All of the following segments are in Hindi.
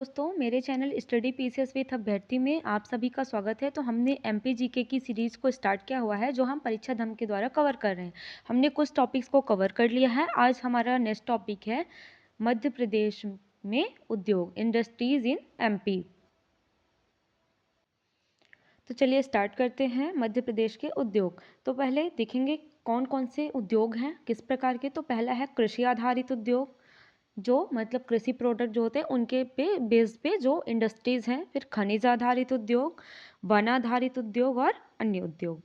दोस्तों मेरे चैनल स्टडी पीसीएस विथ अभ्यर्थी में आप सभी का स्वागत है। तो हमने एमपी जीके की सीरीज़ को स्टार्ट किया हुआ है जो हम परीक्षा धम के द्वारा कवर कर रहे हैं। हमने कुछ टॉपिक्स को कवर कर लिया है। आज हमारा नेक्स्ट टॉपिक है मध्य प्रदेश में उद्योग, इंडस्ट्रीज इन एमपी। तो चलिए स्टार्ट करते हैं मध्य प्रदेश के उद्योग। तो पहले देखेंगे कौन कौन से उद्योग हैं, किस प्रकार के। तो पहला है कृषि आधारित उद्योग, जो मतलब कृषि प्रोडक्ट जो होते हैं उनके बेस पे जो इंडस्ट्रीज हैं। फिर खनिज आधारित उद्योग, वन आधारित उद्योग और अन्य उद्योग।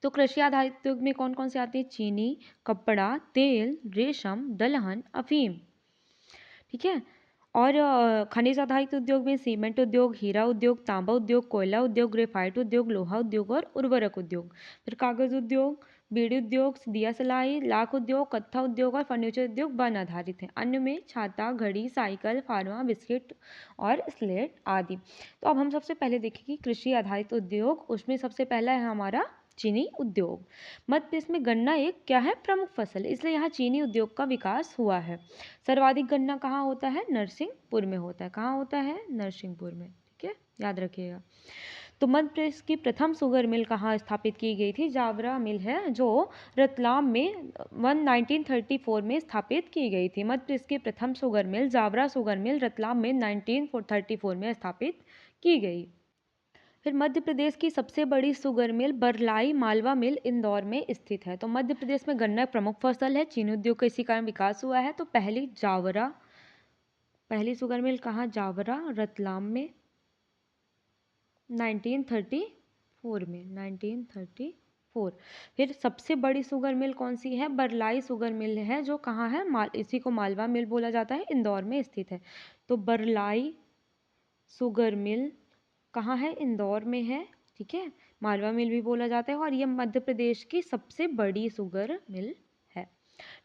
तो कृषि आधारित उद्योग में कौन कौन से आते हैं? चीनी, कपड़ा, तेल, रेशम, दलहन, अफीम। ठीक है। और खनिज आधारित उद्योग में सीमेंट उद्योग, हीरा उद्योग, तांबा उद्योग, कोयला उद्योग, ग्रेफाइट उद्योग, लोहा उद्योग और उर्वरक उद्योग। फिर कागज उद्योग, बीड़ी उद्योग, दिया सलाई, लाख उद्योग, कत्था उद्योग और फर्नीचर उद्योग वन आधारित है। अन्य में छाता, घड़ी, साइकिल, फार्मा, बिस्किट और स्लेट आदि। तो अब हम सबसे पहले देखेंगे कृषि आधारित उद्योग। उसमें सबसे पहला है हमारा चीनी उद्योग। मध्य प्रदेश में गन्ना एक क्या है? प्रमुख फसल, इसलिए यहाँ चीनी उद्योग का विकास हुआ है। सर्वाधिक गन्ना कहाँ होता है? नरसिंहपुर में होता है। कहाँ होता है? नरसिंहपुर में। ठीक है, याद रखिएगा। तो मध्य प्रदेश की प्रथम शुगर मिल कहाँ स्थापित की गई थी? जावरा मिल है जो रतलाम में 1934 में स्थापित की गई थी। मध्य प्रदेश की प्रथम sugar mill Jaora sugar mill Ratlam में 1934 में स्थापित की गई। फिर मध्य प्रदेश की सबसे बड़ी शुगर मिल बरलाई मालवा मिल इंदौर में स्थित है। तो मध्य प्रदेश में गन्ना प्रमुख फसल है। चीनी उद्योग का इसी कारण विकास हुआ है। तो पहली शुगर मिल कहाँ? जावरा, रतलाम में 1934 में 1934। फिर सबसे बड़ी शुगर मिल कौन सी है? बरलाई शुगर मिल है जो कहाँ है? इसी को मालवा मिल बोला जाता है, इंदौर में स्थित है। तो बरलाई शुगर मिल कहाँ है? इंदौर में है। ठीक है, मालवा मिल भी बोला जाता है और ये मध्य प्रदेश की सबसे बड़ी शुगर मिल है।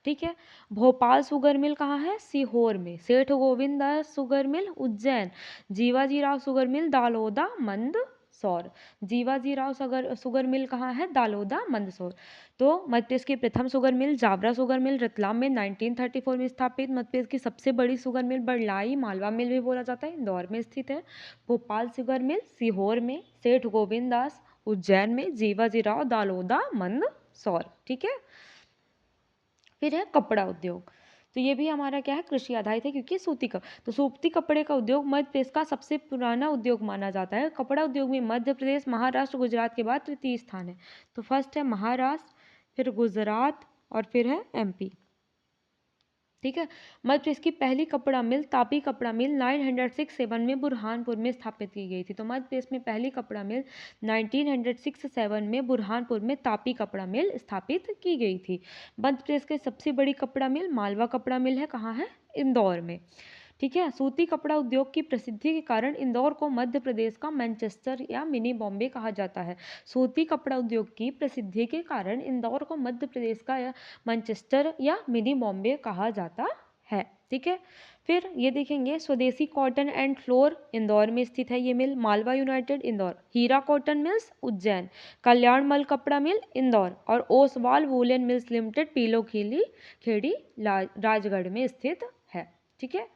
ठीक है। भोपाल शुगर मिल कहाँ है? सीहोर में। Seth Govind Das sugar mill Ujjain. Jiwaji Rao sugar mill Dalauda Mandsaur. Jiwaji Rao sugar mill कहाँ है? दालोदा मंदसौर। तो मध्य प्रदेश की प्रथम sugar mill Jaora sugar mill Ratlam में 1934 में स्थापित। मध्य प्रदेश की सबसे बड़ी शुगर मिल बरलाई मालवा मिल भी बोला जाता है, इंदौर में स्थित है। भोपाल शुगर मिल सीहोर में, सेठ गोविंद दास उज्जैन में, जीवाजी राव दालोदा मंदसौर। ठीक है। फिर है कपड़ा उद्योग। तो ये भी हमारा क्या है? कृषि आधारित है, क्योंकि तो सूती कपड़े का उद्योग मध्य प्रदेश का सबसे पुराना उद्योग माना जाता है। कपड़ा उद्योग में मध्य प्रदेश, महाराष्ट्र, गुजरात के बाद तृतीय स्थान है। तो फर्स्ट है महाराष्ट्र, फिर गुजरात और फिर है एमपी। ठीक है। मध्य प्रदेश की पहली कपड़ा मिल तापी कपड़ा मिल 967 में बुरहानपुर में स्थापित की गई थी। तो मध्य प्रदेश में पहली कपड़ा मिल 1967 में बुरहानपुर में तापी कपड़ा मिल स्थापित की गई थी। मध्य प्रदेश की सबसे बड़ी कपड़ा मिल मालवा कपड़ा मिल है। कहाँ है? इंदौर में। ठीक है। सूती कपड़ा उद्योग की प्रसिद्धि के कारण इंदौर को मध्य प्रदेश का मैनचेस्टर या मिनी बॉम्बे कहा जाता है। सूती कपड़ा उद्योग की प्रसिद्धि के कारण इंदौर को मध्य प्रदेश का मैनचेस्टर या मिनी बॉम्बे कहा जाता है। ठीक है। फिर ये देखेंगे स्वदेशी कॉटन एंड फ्लोर इंदौर में स्थित है ये मिल। मालवा यूनाइटेड इंदौर, हीरा कॉटन मिल्स उज्जैन, कल्याण मल कपड़ा मिल इंदौर और ओसवाल वूलन मिल्स लिमिटेड पीलो खेड़ी राजगढ़ में स्थित है। ठीक है।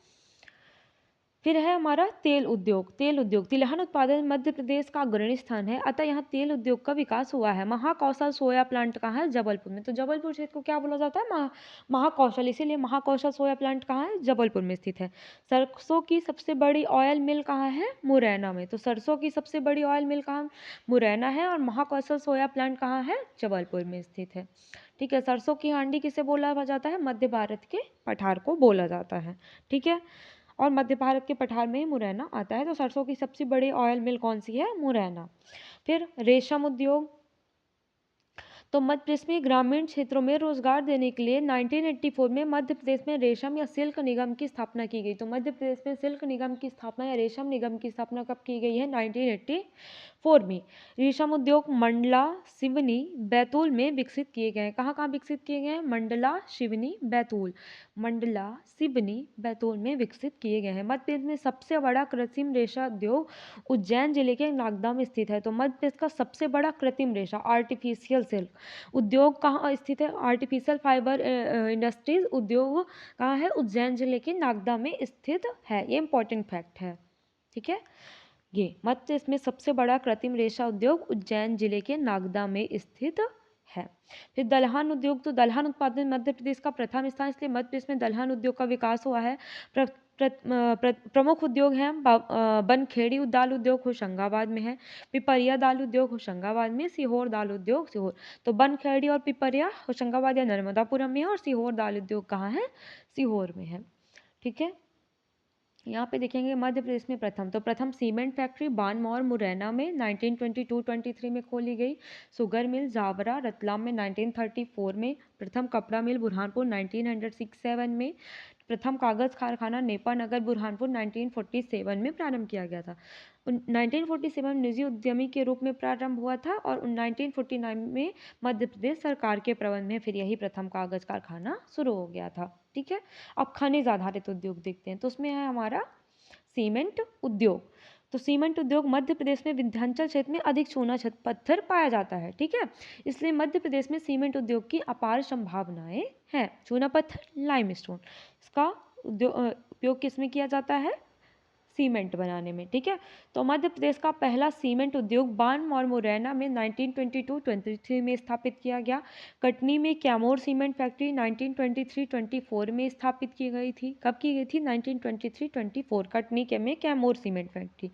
फिर है हमारा तेल उद्योग। तेल उद्योग तिलहन उत्पादन मध्य प्रदेश का अग्रणी स्थान है, अतः यहाँ तेल उद्योग का विकास हुआ है। महाकौशल सोया प्लांट कहाँ है? जबलपुर में। तो जबलपुर क्षेत्र को क्या बोला जाता है? महाकौशल, इसीलिए महाकौशल सोया प्लांट कहाँ है? जबलपुर में स्थित है। सरसों की सबसे बड़ी ऑयल मिल कहाँ है? मुरैना में। तो सरसों की सबसे बड़ी ऑयल मिल कहाँ? मुरैना है। और महाकौशल सोया प्लांट कहाँ है? जबलपुर में स्थित है। ठीक है। सरसों की हांडी किसे बोला जाता है? मध्य भारत के पठार को बोला जाता है। ठीक है। और मध्य भारत के पठार में ही मुरैना आता है। तो सरसों की सबसे बड़ी ऑयल मिल कौन सी है? मुरैना। फिर रेशम उद्योग। तो मध्य प्रदेश में ग्रामीण क्षेत्रों में रोजगार देने के लिए 1984 में मध्य प्रदेश में रेशम या सिल्क निगम की स्थापना की गई। तो मध्य प्रदेश में सिल्क निगम की स्थापना या रेशम निगम की स्थापना कब की गई है? 1984 में। रेशम उद्योग मंडला, सिवनी, बैतूल में विकसित किए गए हैं। कहाँ कहाँ विकसित किए गए हैं? मंडला, सिवनी, बैतूल। मंडला, सिवनी, बैतूल में विकसित किए गए हैं। मध्य प्रदेश में सबसे बड़ा कृत्रिम रेशा उद्योग उज्जैन जिले के नागदा में स्थित है। तो मध्य प्रदेश का सबसे बड़ा कृत्रिम रेशा आर्टिफिशियल सिल्क उद्योग कहाँ स्थित है? आर्टिफिशियल फाइबर इंडस्ट्रीज उद्योग कहाँ है? उज्जैन जिले के नागदा में स्थित है। ये इंपॉर्टेंट फैक्ट है, ठीक है। ये मध्य प्रदेश में सबसे बड़ा कृत्रिम रेशा उद्योग उज्जैन जिले के नागदा में स्थित है। फिर दलहन उद्योग, तो दलहन उत्पादन मध्य प्रदेश का प्रथम स्थान, इसलिए मध्य प्रदेश में दलहन उद्योग का विकास हुआ है। प्रमुख उद्योग हैं बनखेड़ी दाल उद्योग होशंगाबाद में है, पिपरिया दाल उद्योग होशंगाबाद में, सीहोर दाल उद्योग सीहोर। तो बनखेड़ी और पिपरिया होशंगाबाद या नर्मदापुरम में है, और सीहोर दाल उद्योग कहाँ है? सीहोर में है, ठीक है। यहाँ पे देखेंगे मध्य प्रदेश में प्रथम सीमेंट फैक्ट्री बानमौर मुरैना में 1922-23 में खोली गई। शुगर मिल जावरा रतलाम में 1934 में। प्रथम कपड़ा मिल बुरहानपुर 1967 में। प्रथम कागज कारखाना नेपानगर बुरहानपुर 1947 में प्रारंभ किया गया था। 1947 में निजी उद्यमी के रूप में प्रारंभ हुआ था, और 1949 में मध्य प्रदेश सरकार के प्रबंध में फिर यही प्रथम कागज कारखाना शुरू हो गया था, ठीक है। अब खनिज आधारित उद्योग देखते हैं, तो उसमें है हमारा सीमेंट उद्योग। तो सीमेंट उद्योग मध्य प्रदेश में विंध्याचल क्षेत्र में अधिक चूना पत्थर पाया जाता है, ठीक है। इसलिए मध्य प्रदेश में सीमेंट उद्योग की अपार संभावनाएं हैं। चूना पत्थर लाइमस्टोन, इसका उपयोग किसमें किया जाता है? सीमेंट बनाने में, ठीक है। तो मध्य प्रदेश का पहला सीमेंट उद्योग बान और मुरैना में 1922-23 में स्थापित किया गया। कटनी में कैमोर सीमेंट फैक्ट्री 1923-24 में स्थापित की गई थी। कब की गई थी? 1923-24, कटनी के में कैमोर सीमेंट फैक्ट्री।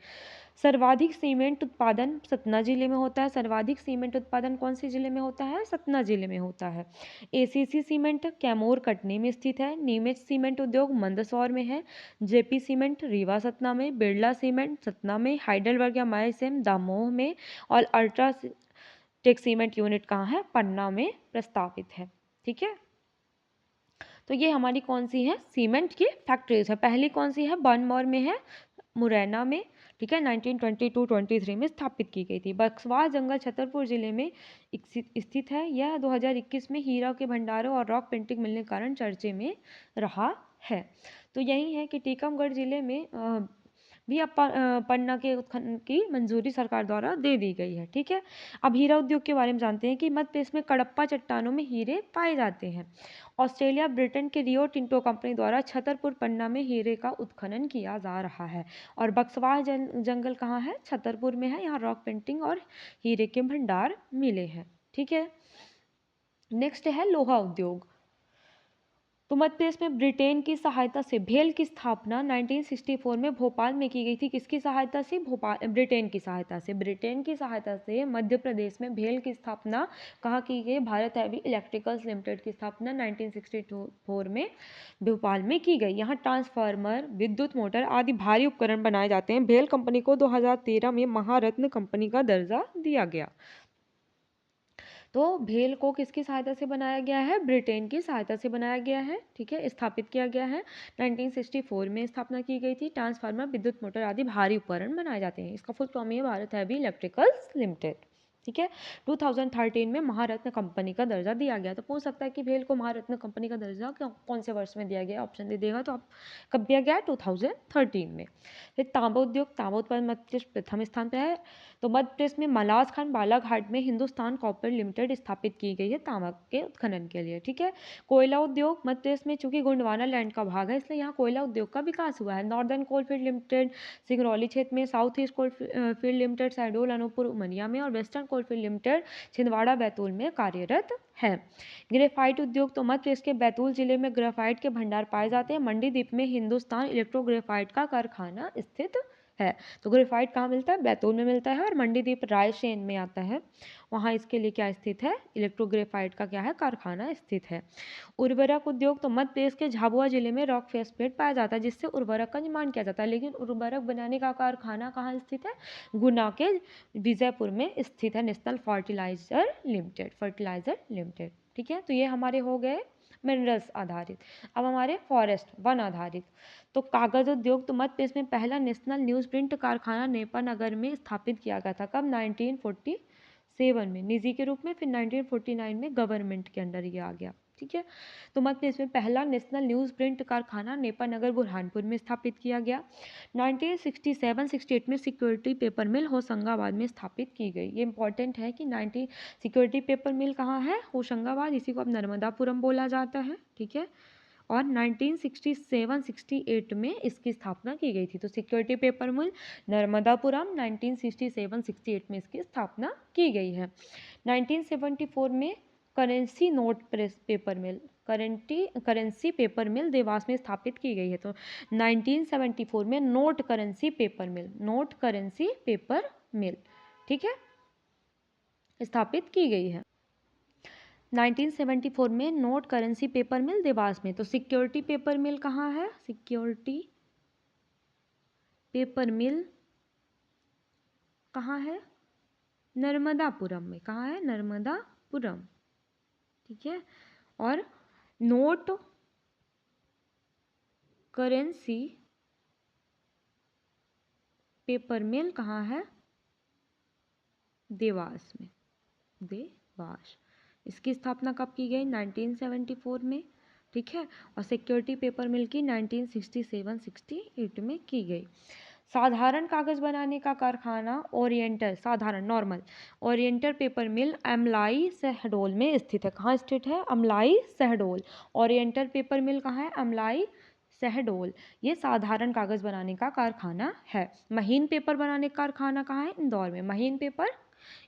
सर्वाधिक सीमेंट उत्पादन सतना जिले में होता है। सर्वाधिक सीमेंट उत्पादन कौन से जिले में होता है? सतना जिले में होता है। एसीसी सीमेंट कैमोर कटनी में स्थित है। नीमच सीमेंट उद्योग मंदसौर में है। जेपी सीमेंट रीवा सतना में, बिरला सीमेंट सतना में, हाइडलबर्ग या माइसेम दामोह में, और अल्ट्रा टेक सीमेंट यूनिट कहाँ है? पन्ना में प्रस्तावित है, ठीक है। तो ये हमारी कौन सी है? सीमेंट की फैक्ट्रीज है। पहली कौन सी है? बनमौर में है, मुरैना में, ठीक है, 1922-23 में स्थापित की गई थी। बक्सवा जंगल छतरपुर जिले में स्थित है। यह 2021 में हीरा के भंडारों और रॉक पेंटिंग मिलने के कारण चर्चे में रहा है। तो यही है कि टीकमगढ़ जिले में भी पन्ना के उत्खनन की मंजूरी सरकार द्वारा दे दी गई है, ठीक है। अब हीरा उद्योग के बारे में जानते हैं कि मध्य प्रदेश में कडप्पा चट्टानों में हीरे पाए जाते हैं। ऑस्ट्रेलिया ब्रिटेन के रियो टिंटो कंपनी द्वारा छतरपुर पन्ना में हीरे का उत्खनन किया जा रहा है। और बक्सवा जंगल कहाँ है? छतरपुर में है। यहाँ रॉक पेंटिंग और हीरे के भंडार मिले हैं, ठीक है। नेक्स्ट है लोहा उद्योग। तो मध्य प्रदेश में ब्रिटेन की सहायता से भेल की स्थापना 1964 में भोपाल में की गई थी। किसकी सहायता से? ब्रिटेन की सहायता से। ब्रिटेन की सहायता से मध्य प्रदेश में भेल की स्थापना कहाँ की गई? भारत हैवी इलेक्ट्रिकल्स लिमिटेड की स्थापना 1964 में भोपाल में की गई। यहाँ ट्रांसफार्मर, विद्युत मोटर आदि भारी उपकरण बनाए जाते हैं। भेल कंपनी को 2013 में महारत्न कंपनी का दर्जा दिया गया। तो भेल को किसकी सहायता से बनाया गया है? ब्रिटेन की सहायता से बनाया गया है, ठीक है, स्थापित किया गया है। 1964 में स्थापना की गई थी। ट्रांसफार्मर, विद्युत मोटर आदि भारी उपकरण बनाए जाते हैं। इसका फुल फॉर्म है भारत हैवी इलेक्ट्रिकल्स लिमिटेड, ठीक है। 2013 में महारत्न कंपनी का दर्जा दिया गया। तो पूछ सकता है कि भेल को महारत्न कंपनी का दर्जा कौन से वर्ष में दिया गया? ऑप्शन दे देगा तो आप कब दिया गया? 2013 में। फिर तांबा उद्योग, तांबा उत्पादन मध्य प्रदेश प्रथम स्थान पर है। तो मध्य प्रदेश में मलाज खान बालाघाट में हिंदुस्तान कॉपर लिमिटेड स्थापित की गई है तांबा के उत्खनन के लिए, ठीक है। कोयला उद्योग मध्य प्रदेश में चूंकि गोंडवाना लैंड का भाग है, इसलिए यहाँ कोयला उद्योग का विकास हुआ है। नॉर्दर्न कोलफील्ड लिमिटेड सिंगरौली क्षेत्र में, south east coalfield limited Shahdol Anuppur Umaria में, और western coalfield limited Chhindwara Betul में कार्यरत है। ग्रेफाइट उद्योग, तो मध्य प्रदेश के बैतूल जिले में ग्रेफाइट के भंडार पाए जाते हैं। मंडीदीप में हिंदुस्तान इलेक्ट्रोग्रेफाइट का कारखाना स्थित है। तो ग्रेफाइट कहाँ मिलता है? बैतूल में मिलता है। और मंडीदीप रायसेन में आता है, वहाँ इसके लिए क्या स्थित है? इलेक्ट्रोग्रेफाइट का क्या है? कारखाना स्थित है। उर्वरक उद्योग, तो मध्य प्रदेश के झाबुआ जिले में रॉक फेस्फेट पाया जाता है, जिससे उर्वरक का निर्माण किया जाता है। लेकिन उर्वरक बनाने का कारखाना कहाँ स्थित है? गुना के विजयपुर में स्थित है। नेशनल फर्टिलाइजर लिमिटेड, ठीक है। तो ये हमारे हो गए मिनरल्स आधारित। अब हमारे फॉरेस्ट वन आधारित। तो कागज उद्योग, तो मध्य प्रदेश में पहला नेशनल न्यूज प्रिंट कारखाना नेपानगर में स्थापित किया गया था। कब? 1947 में निजी के रूप में, फिर 1949 में गवर्नमेंट के अंडर ये आ गया, ठीक है। तो मध्य प्रदेश में पहला नेशनल न्यूज़ प्रिंट कारखाना नेपानगर बुरहानपुर में स्थापित किया गया। 1967-68 में सिक्योरिटी पेपर मिल होशंगाबाद में स्थापित की गई। ये इंपॉर्टेंट है कि 90 सिक्योरिटी पेपर मिल कहाँ है, होशंगाबाद, इसी को अब नर्मदापुरम बोला जाता है, ठीक है। और 1967-68 में इसकी स्थापना की गई थी। तो सिक्योरिटी पेपर मिल नर्मदापुरम 1967-68 में इसकी स्थापना की गई है। 1974 में करेंसी नोट प्रेस पेपर मिल करेंसी पेपर मिल देवास में स्थापित की गई है। तो 1974 में नोट करेंसी पेपर मिल, ठीक है, स्थापित की गई है। 1974 में नोट करेंसी पेपर मिल देवास में। तो सिक्योरिटी पेपर मिल कहाँ है, सिक्योरिटी पेपर मिल कहाँ है, नर्मदापुरम में। कहाँ है, नर्मदापुरम, ठीक है। और नोट करेंसी पेपर मिल कहाँ है, देवास में, देवास। इसकी स्थापना कब की गई, 1974 में, ठीक है। और सिक्योरिटी पेपर मिल की 1967-68 में की गई। साधारण कागज बनाने का कारखाना ओरिएंटल, साधारण नॉर्मल ओरिएंटल पेपर मिल अमलाई शहडोल में स्थित है। कहाँ स्थित है, अमलाई शहडोल। ओरिएंटल पेपर मिल कहाँ है, अमलाई शहडोल। ये साधारण कागज बनाने का कारखाना है। महीन पेपर बनाने का कारखाना कहाँ है, इंदौर में। महीन पेपर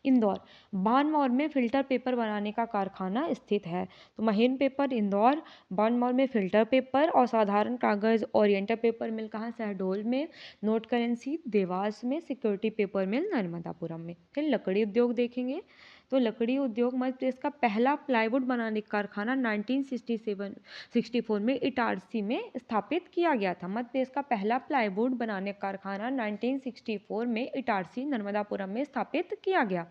इंदौर। बानमौर में फिल्टर पेपर बनाने का कारखाना स्थित है। तो महीन पेपर इंदौर, बानमौर में फिल्टर पेपर और साधारण कागज ओरिएंटल पेपर मिल कहाँ, शहडोल में। नोट करेंसी देवास में। सिक्योरिटी पेपर मिल नर्मदापुरम में। फिर लकड़ी उद्योग देखेंगे। तो लकड़ी उद्योग मध्य प्रदेश का पहला प्लाईवुड बनाने का कारखाना 1964 में इटारसी में स्थापित किया गया था। मध्य प्रदेश का पहला प्लाईवुड बनाने का कारखाना 1964 में इटारसी नर्मदापुरम में स्थापित किया गया।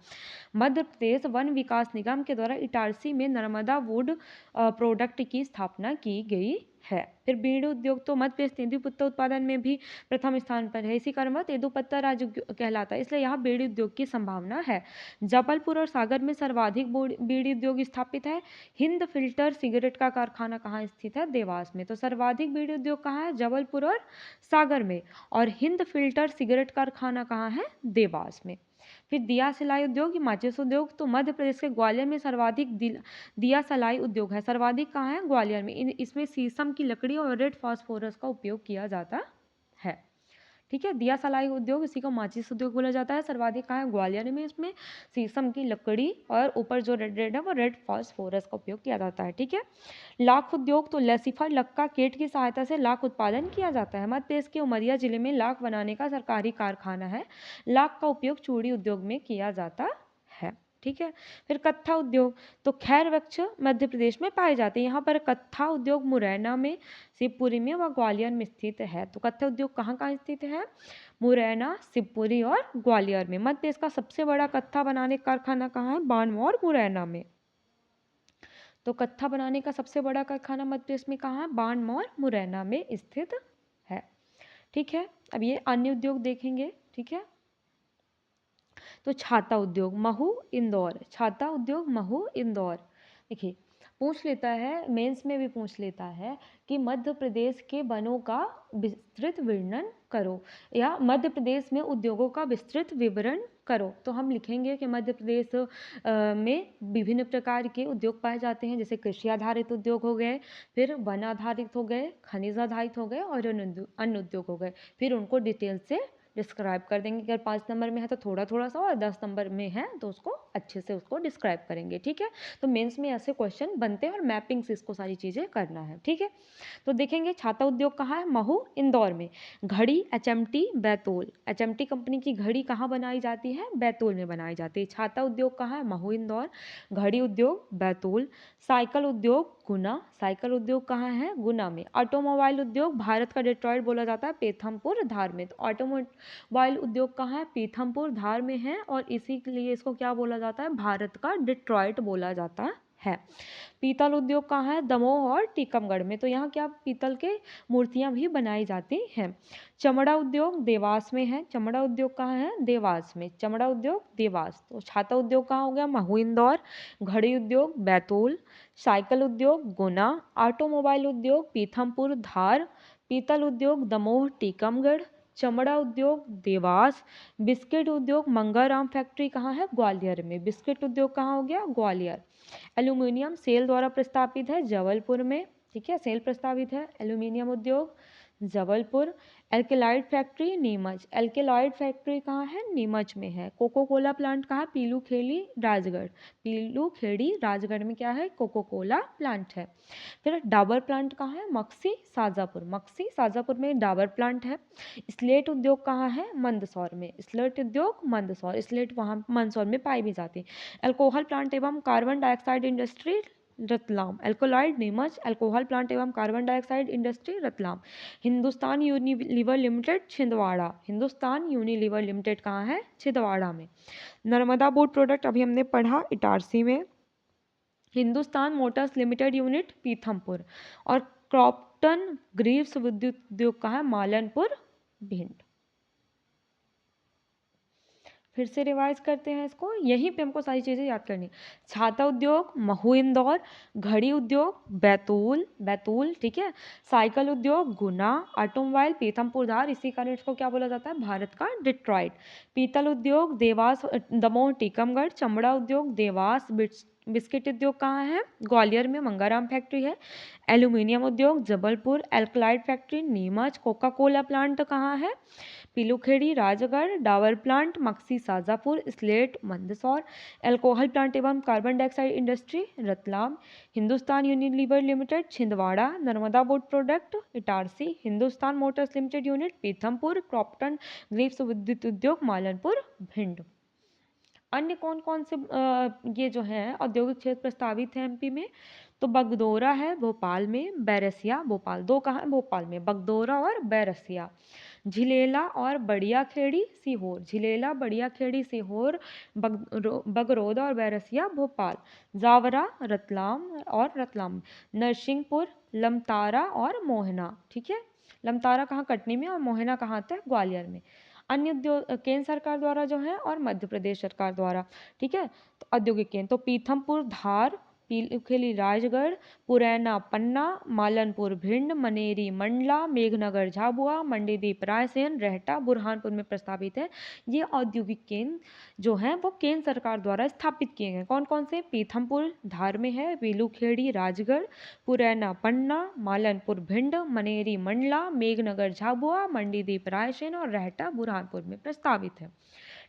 मध्य प्रदेश वन विकास निगम के द्वारा इटारसी में नर्मदा वुड प्रोडक्ट की स्थापना की गई है। फिर बीड़ी उद्योग, तो मध्य प्रदेश तेंदुपत्ता उत्पादन में भी प्रथम स्थान पर है। इसी कारण वह तेंदुपत्ता राज्य कहलाता है, इसलिए यहाँ बीड़ी उद्योग की संभावना है। जबलपुर और सागर में सर्वाधिक बीड़ी उद्योग स्थापित है। हिंद फिल्टर सिगरेट का कारखाना कहाँ स्थित है, देवास में। तो सर्वाधिक बीड़ी उद्योग कहाँ है, जबलपुर और सागर में। और हिंद फिल्टर सिगरेट कारखाना कहाँ है, देवास में। फिर दिया सिलाई उद्योग, माचिस उद्योग, तो मध्य प्रदेश के ग्वालियर में सर्वाधिक दिया सिलाई उद्योग है। सर्वाधिक कहाँ है, ग्वालियर में। इसमें शीशम की लकड़ी और रेड फास्फोरस का उपयोग किया जाता है, ठीक है। दिया सलाई उद्योग, इसी को माचिस उद्योग बोला जाता है। सर्वाधिक कहाँ है, ग्वालियर में। इसमें शीशम की लकड़ी और ऊपर जो रेड है वो रेड फास्फोरस का उपयोग किया जाता है, ठीक है। लाख उद्योग, तो लेसिफर लक्का केट की सहायता से लाख उत्पादन किया जाता है। मध्य प्रदेश के उमरिया जिले में लाख बनाने का सरकारी कारखाना है। लाख का उपयोग चूड़ी उद्योग में किया जाता है, ठीक है। फिर कत्था उद्योग, तो खैर वृक्ष मध्य प्रदेश में पाए जाते हैं। यहाँ पर कत्था उद्योग मुरैना में, शिवपुरी में व ग्वालियर में स्थित है। तो कत्था उद्योग कहाँ कहाँ स्थित है, मुरैना, शिवपुरी और ग्वालियर में। मध्य प्रदेश का सबसे बड़ा कत्था बनाने का कारखाना कहाँ है, बानमौर, मुरैना में। तो कत्था बनाने का सबसे बड़ा कारखाना मध्य प्रदेश में कहाँ है, बानमौर, मुरैना में स्थित है, ठीक है। अब ये अन्य उद्योग देखेंगे, ठीक है। तो छाता उद्योग, महू, इंदौर। छाता उद्योग, महू, इंदौर। देखिए पूछ लेता है, मेंस में भी पूछ लेता है कि मध्य प्रदेश के वनों का विस्तृत वर्णन करो, या मध्य प्रदेश में उद्योगों का विस्तृत विवरण करो। तो हम लिखेंगे कि मध्य प्रदेश में विभिन्न प्रकार के उद्योग पाए जाते हैं, जैसे कृषि आधारित उद्योग हो गए, फिर वन आधारित हो गए, खनिज आधारित हो गए और अन्य उद्योग हो गए। फिर उनको डिटेल से डिस्क्राइब कर देंगे। अगर 5 नंबर में है तो थोड़ा थोड़ा सा, और 10 नंबर में है तो उसको अच्छे से उसको डिस्क्राइब करेंगे, ठीक है। तो मेंस में ऐसे क्वेश्चन बनते हैं और मैपिंग से इसको सारी चीज़ें करना है, ठीक है। तो देखेंगे छाता उद्योग कहाँ है, महू, इंदौर में। घड़ी, एचएमटी, बैतूल। एचएमटी कंपनी की घड़ी कहाँ बनाई जाती है, बैतूल में बनाई जाती है। छाता उद्योग कहाँ है, महू, इंदौर। घड़ी उद्योग, बैतूल। साइकिल उद्योग, गुना। साइकिल उद्योग कहाँ है, गुना में। ऑटोमोबाइल उद्योग, भारत का डेट्रॉइट बोला जाता है, पीथमपुर, धार में। तो ऑटोमोबाइल उद्योग कहाँ है, पीथमपुर, धार में है, और इसी के लिए इसको क्या बोला जाता है, भारत का डेट्रॉइट बोला जाता है। पीतल उद्योग कहाँ है? दमोह और टीकमगढ़ में। तो यहाँ क्या पीतल के मूर्तियाँ भी बनाई जाती हैं। चमड़ा उद्योग देवास में है। चमड़ा उद्योग कहाँ है? देवास में। चमड़ा उद्योग देवास। तो छाता उद्योग कहाँ हो गया? महू इंदौर। घड़ी उद्योग बैतूल। साइकिल उद्योग गुना। ऑटोमोबाइल उद्योग पीथमपुर धार। पीतल उद्योग दमोह टीकमगढ़। चमड़ा उद्योग देवास। बिस्किट उद्योग मंगाराम फैक्ट्री कहाँ है? ग्वालियर में। बिस्किट उद्योग कहाँ हो गया? ग्वालियर। एल्यूमिनियम सेल द्वारा प्रस्तावित है जबलपुर में। ठीक है, सेल प्रस्तावित है एल्यूमिनियम उद्योग Jabalpur. Alkaloid factory Neemuch. Alkaloid factory कहाँ है? नीमच में है। कोको कोला प्लांट कहाँ? पीलू खेड़ी राजगढ़। पीलू खेड़ी राजगढ़ में क्या है? कोको कोला प्लांट है। फिर डाबर प्लांट कहाँ है? मक्सी साजापुर। मक्सी साजापुर में डाबर प्लांट है। स्लेट उद्योग कहाँ है? मंदसौर में। स्लेट उद्योग मंदसौर। स्लेट वहाँ मंदसौर में पाई भी जाती है। अल्कोहल प्लांट एवं carbon dioxide industry Ratlam. Alkaloid Neemuch. Alcohol plant एवं carbon dioxide industry Ratlam. Hindustan Unilever Limited Chhindwara. Hindustan Unilever Limited कहाँ है? छिंदवाड़ा में। नर्मदा बोर्ड प्रोडक्ट अभी हमने पढ़ा इटारसी में। Hindustan Motors Limited unit Pithampur. और क्रॉम्पटन ग्रीव्स विद्युत उद्योग कहाँ है? मालनपुर भिंड। फिर से रिवाइज करते हैं इसको, यहीं पे हमको सारी चीज़ें याद करनी। छाता उद्योग महू इंदौर। घड़ी उद्योग बैतूल बैतूल। ठीक है। साइकिल उद्योग गुना। ऑटोमोबाइल पीथमपुर धार। इसी कारण इसको क्या बोला जाता है? भारत का डिट्रॉइट। पीतल उद्योग देवास दमोह टीकमगढ़। चमड़ा उद्योग देवास। बिस्किट उद्योग कहाँ है? ग्वालियर में मंगाराम फैक्ट्री है। एल्यूमिनियम उद्योग Jabalpur. Alkaloid factory Neemuch. Coca Cola plant कहाँ है? Pilukhedi Rajgarh. Dabur plant Maksi Shajapur. Slate Mandsaur. Alcohol plant एवं carbon dioxide industry Ratlam. Hindustan Unilever Limited Chhindwara. Narmada board product Itarsi. Hindustan Motors Limited unit Pithampur. Crompton Greaves विद्युत उद्योग मालनपुर भिंड। अन्य कौन कौन से ये जो है औद्योगिक क्षेत्र प्रस्तावित है एमपी में? तो बगडोरा है भोपाल में। बैरसिया भोपाल। दो कहाँ है? भोपाल में, बगडोरा और बैरसिया। झिलेला और बड़िया खेड़ी सीहोर। झिलेला बड़िया खेड़ी सीहोर। बगरौदा और बैरसिया भोपाल। जावरा रतलाम और रतलाम। नरसिंहपुर लमतारा और मोहना। ठीक है। लमतारा कहाँ? कटनी में। और मोहना कहाँ आता है? ग्वालियर में। अन्य उद्योग केंद्र सरकार द्वारा जो है और मध्य प्रदेश सरकार द्वारा। ठीक है। तो औद्योगिक केंद्र तो पीथमपुर धार। पीलूखेड़ी राजगढ़। पुरैना पन्ना। मालनपुर भिंड। मनेरी मंडला। मेघनगर झाबुआ। मंडीदीप रायसेन। रहटा बुरहानपुर में प्रस्तावित है। ये औद्योगिक केंद्र जो है वो केंद्र सरकार द्वारा स्थापित किए गए। कौन कौन से? पीथमपुर धार में है। पीलूखेड़ी राजगढ़। पुरैना पन्ना। मालनपुर भिंड। मनेरी मंडला। मेघनगर झाबुआ। मंडीदीप रायसेन और रहटा बुरहानपुर में प्रस्तावित है।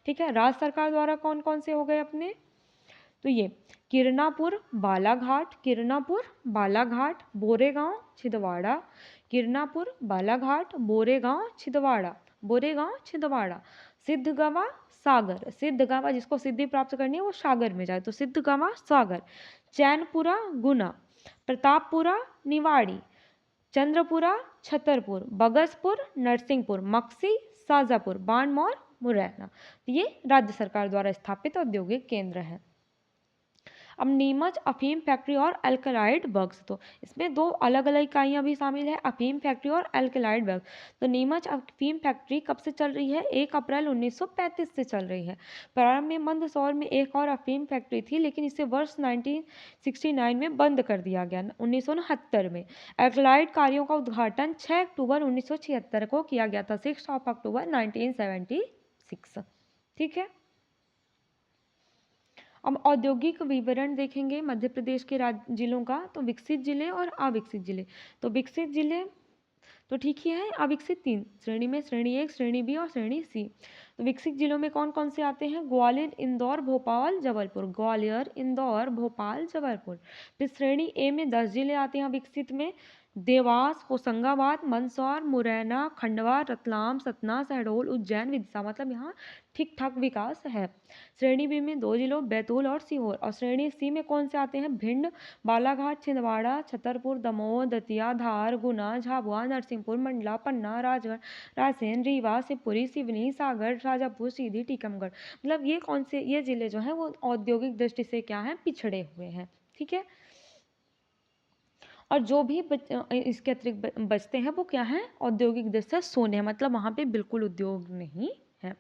ठीक है। राज्य सरकार द्वारा कौन कौन से हो गए अपने? तो ये किरनापुर बालाघाट। किरनापुर बालाघाट बोरेगांव छिंदवाड़ा। किरनापुर बालाघाट बोरेगांव छिंदवाड़ा। बोरेगांव छिंदवाड़ा। सिद्धगवा सागर। सिद्धगवा जिसको सिद्धि प्राप्त करनी है वो सागर में जाए तो सिद्धगवा सागर। चैनपुरा गुना। प्रतापपुरा निवाड़ी। चंद्रपुरा छतरपुर। बगसपुर नरसिंहपुर। मक्सी साजापुर। बानमौर मुरैना। ये राज्य सरकार द्वारा स्थापित औद्योगिक केंद्र है। अब नीमच अफीम फैक्ट्री और अल्कलाइड वर्क्स। तो इसमें दो अलग अलग इकाइयाँ भी शामिल है, अफीम फैक्ट्री और अल्कलाइड वर्क्स। तो नीमच अफीम फैक्ट्री कब से चल रही है? 1 अप्रैल 1935 से चल रही है। प्रारंभ में मंदसौर में एक और अफीम फैक्ट्री थी, लेकिन इसे वर्ष 1969 में बंद कर दिया गया 1969 में। अल्कलाइड कार्यों का उद्घाटन 6 अक्टूबर 1976 को किया गया था, 6 अक्टूबर 1976। ठीक है। अब औद्योगिक विवरण देखेंगे मध्य प्रदेश के जिलों का। तो विकसित जिले और अविकसित जिले। तो विकसित जिले तो ठीक ही है। अविकसित 3 श्रेणी में, श्रेणी 1, श्रेणी बी और श्रेणी सी। तो विकसित जिलों में कौन कौन से आते हैं? ग्वालियर इंदौर भोपाल जबलपुर। ग्वालियर इंदौर भोपाल जबलपुर। फिर श्रेणी ए में 10 जिले आते हैं विकसित में। देवास होशंगाबाद मंदसौर मुरैना खंडवा रतलाम सतना शहडोल उज्जैन विदिशा। मतलब यहाँ ठीक ठाक विकास है। श्रेणी बी में 2 जिलों बैतूल और सीहोर। और श्रेणी सी में कौन से आते हैं? भिंड बालाघाट छिंदवाड़ा छतरपुर दमोह दतिया धार गुना झाबुआ नरसिंहपुर मंडला पन्ना राजगढ़ रायसेन रीवा शिवपुरी सिवनी सागर शाजापुर सीधी टीकमगढ़। मतलब ये कौन से ये जिले जो हैं वो औद्योगिक दृष्टि से क्या है? पिछड़े हुए हैं। ठीक। ठीक है। और जो भी इसके अतिरिक्त बचते हैं वो क्या है, औद्योगिक दृष्टि से शून्य है, मतलब वहाँ पे बिल्कुल उद्योग नहीं है।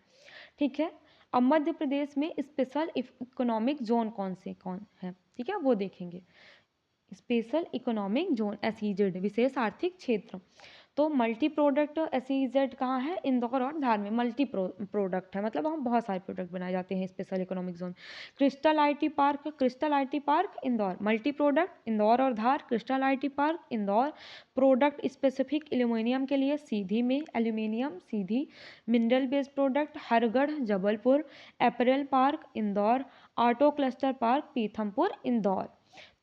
ठीक है। अब मध्य प्रदेश में स्पेशल इकोनॉमिक जोन कौन है, ठीक है, वो देखेंगे। स्पेशल इकोनॉमिक जोन एसईजेड, विशेष आर्थिक क्षेत्र। तो मल्टी प्रोडक्ट एसईजेड कहाँ है, इंदौर और धार में मल्टी प्रोडक्ट है, मतलब वहाँ बहुत सारे प्रोडक्ट बनाए जाते हैं special economic zone. Crystal IT park Indore, multi product Indore और Dhar. Crystal IT park Indore, product specific aluminium के लिए सीधी में aluminium Sidhi. Mineral based product Hargarh Jabalpur. Apparel park Indore. Auto cluster park Pithampur Indore.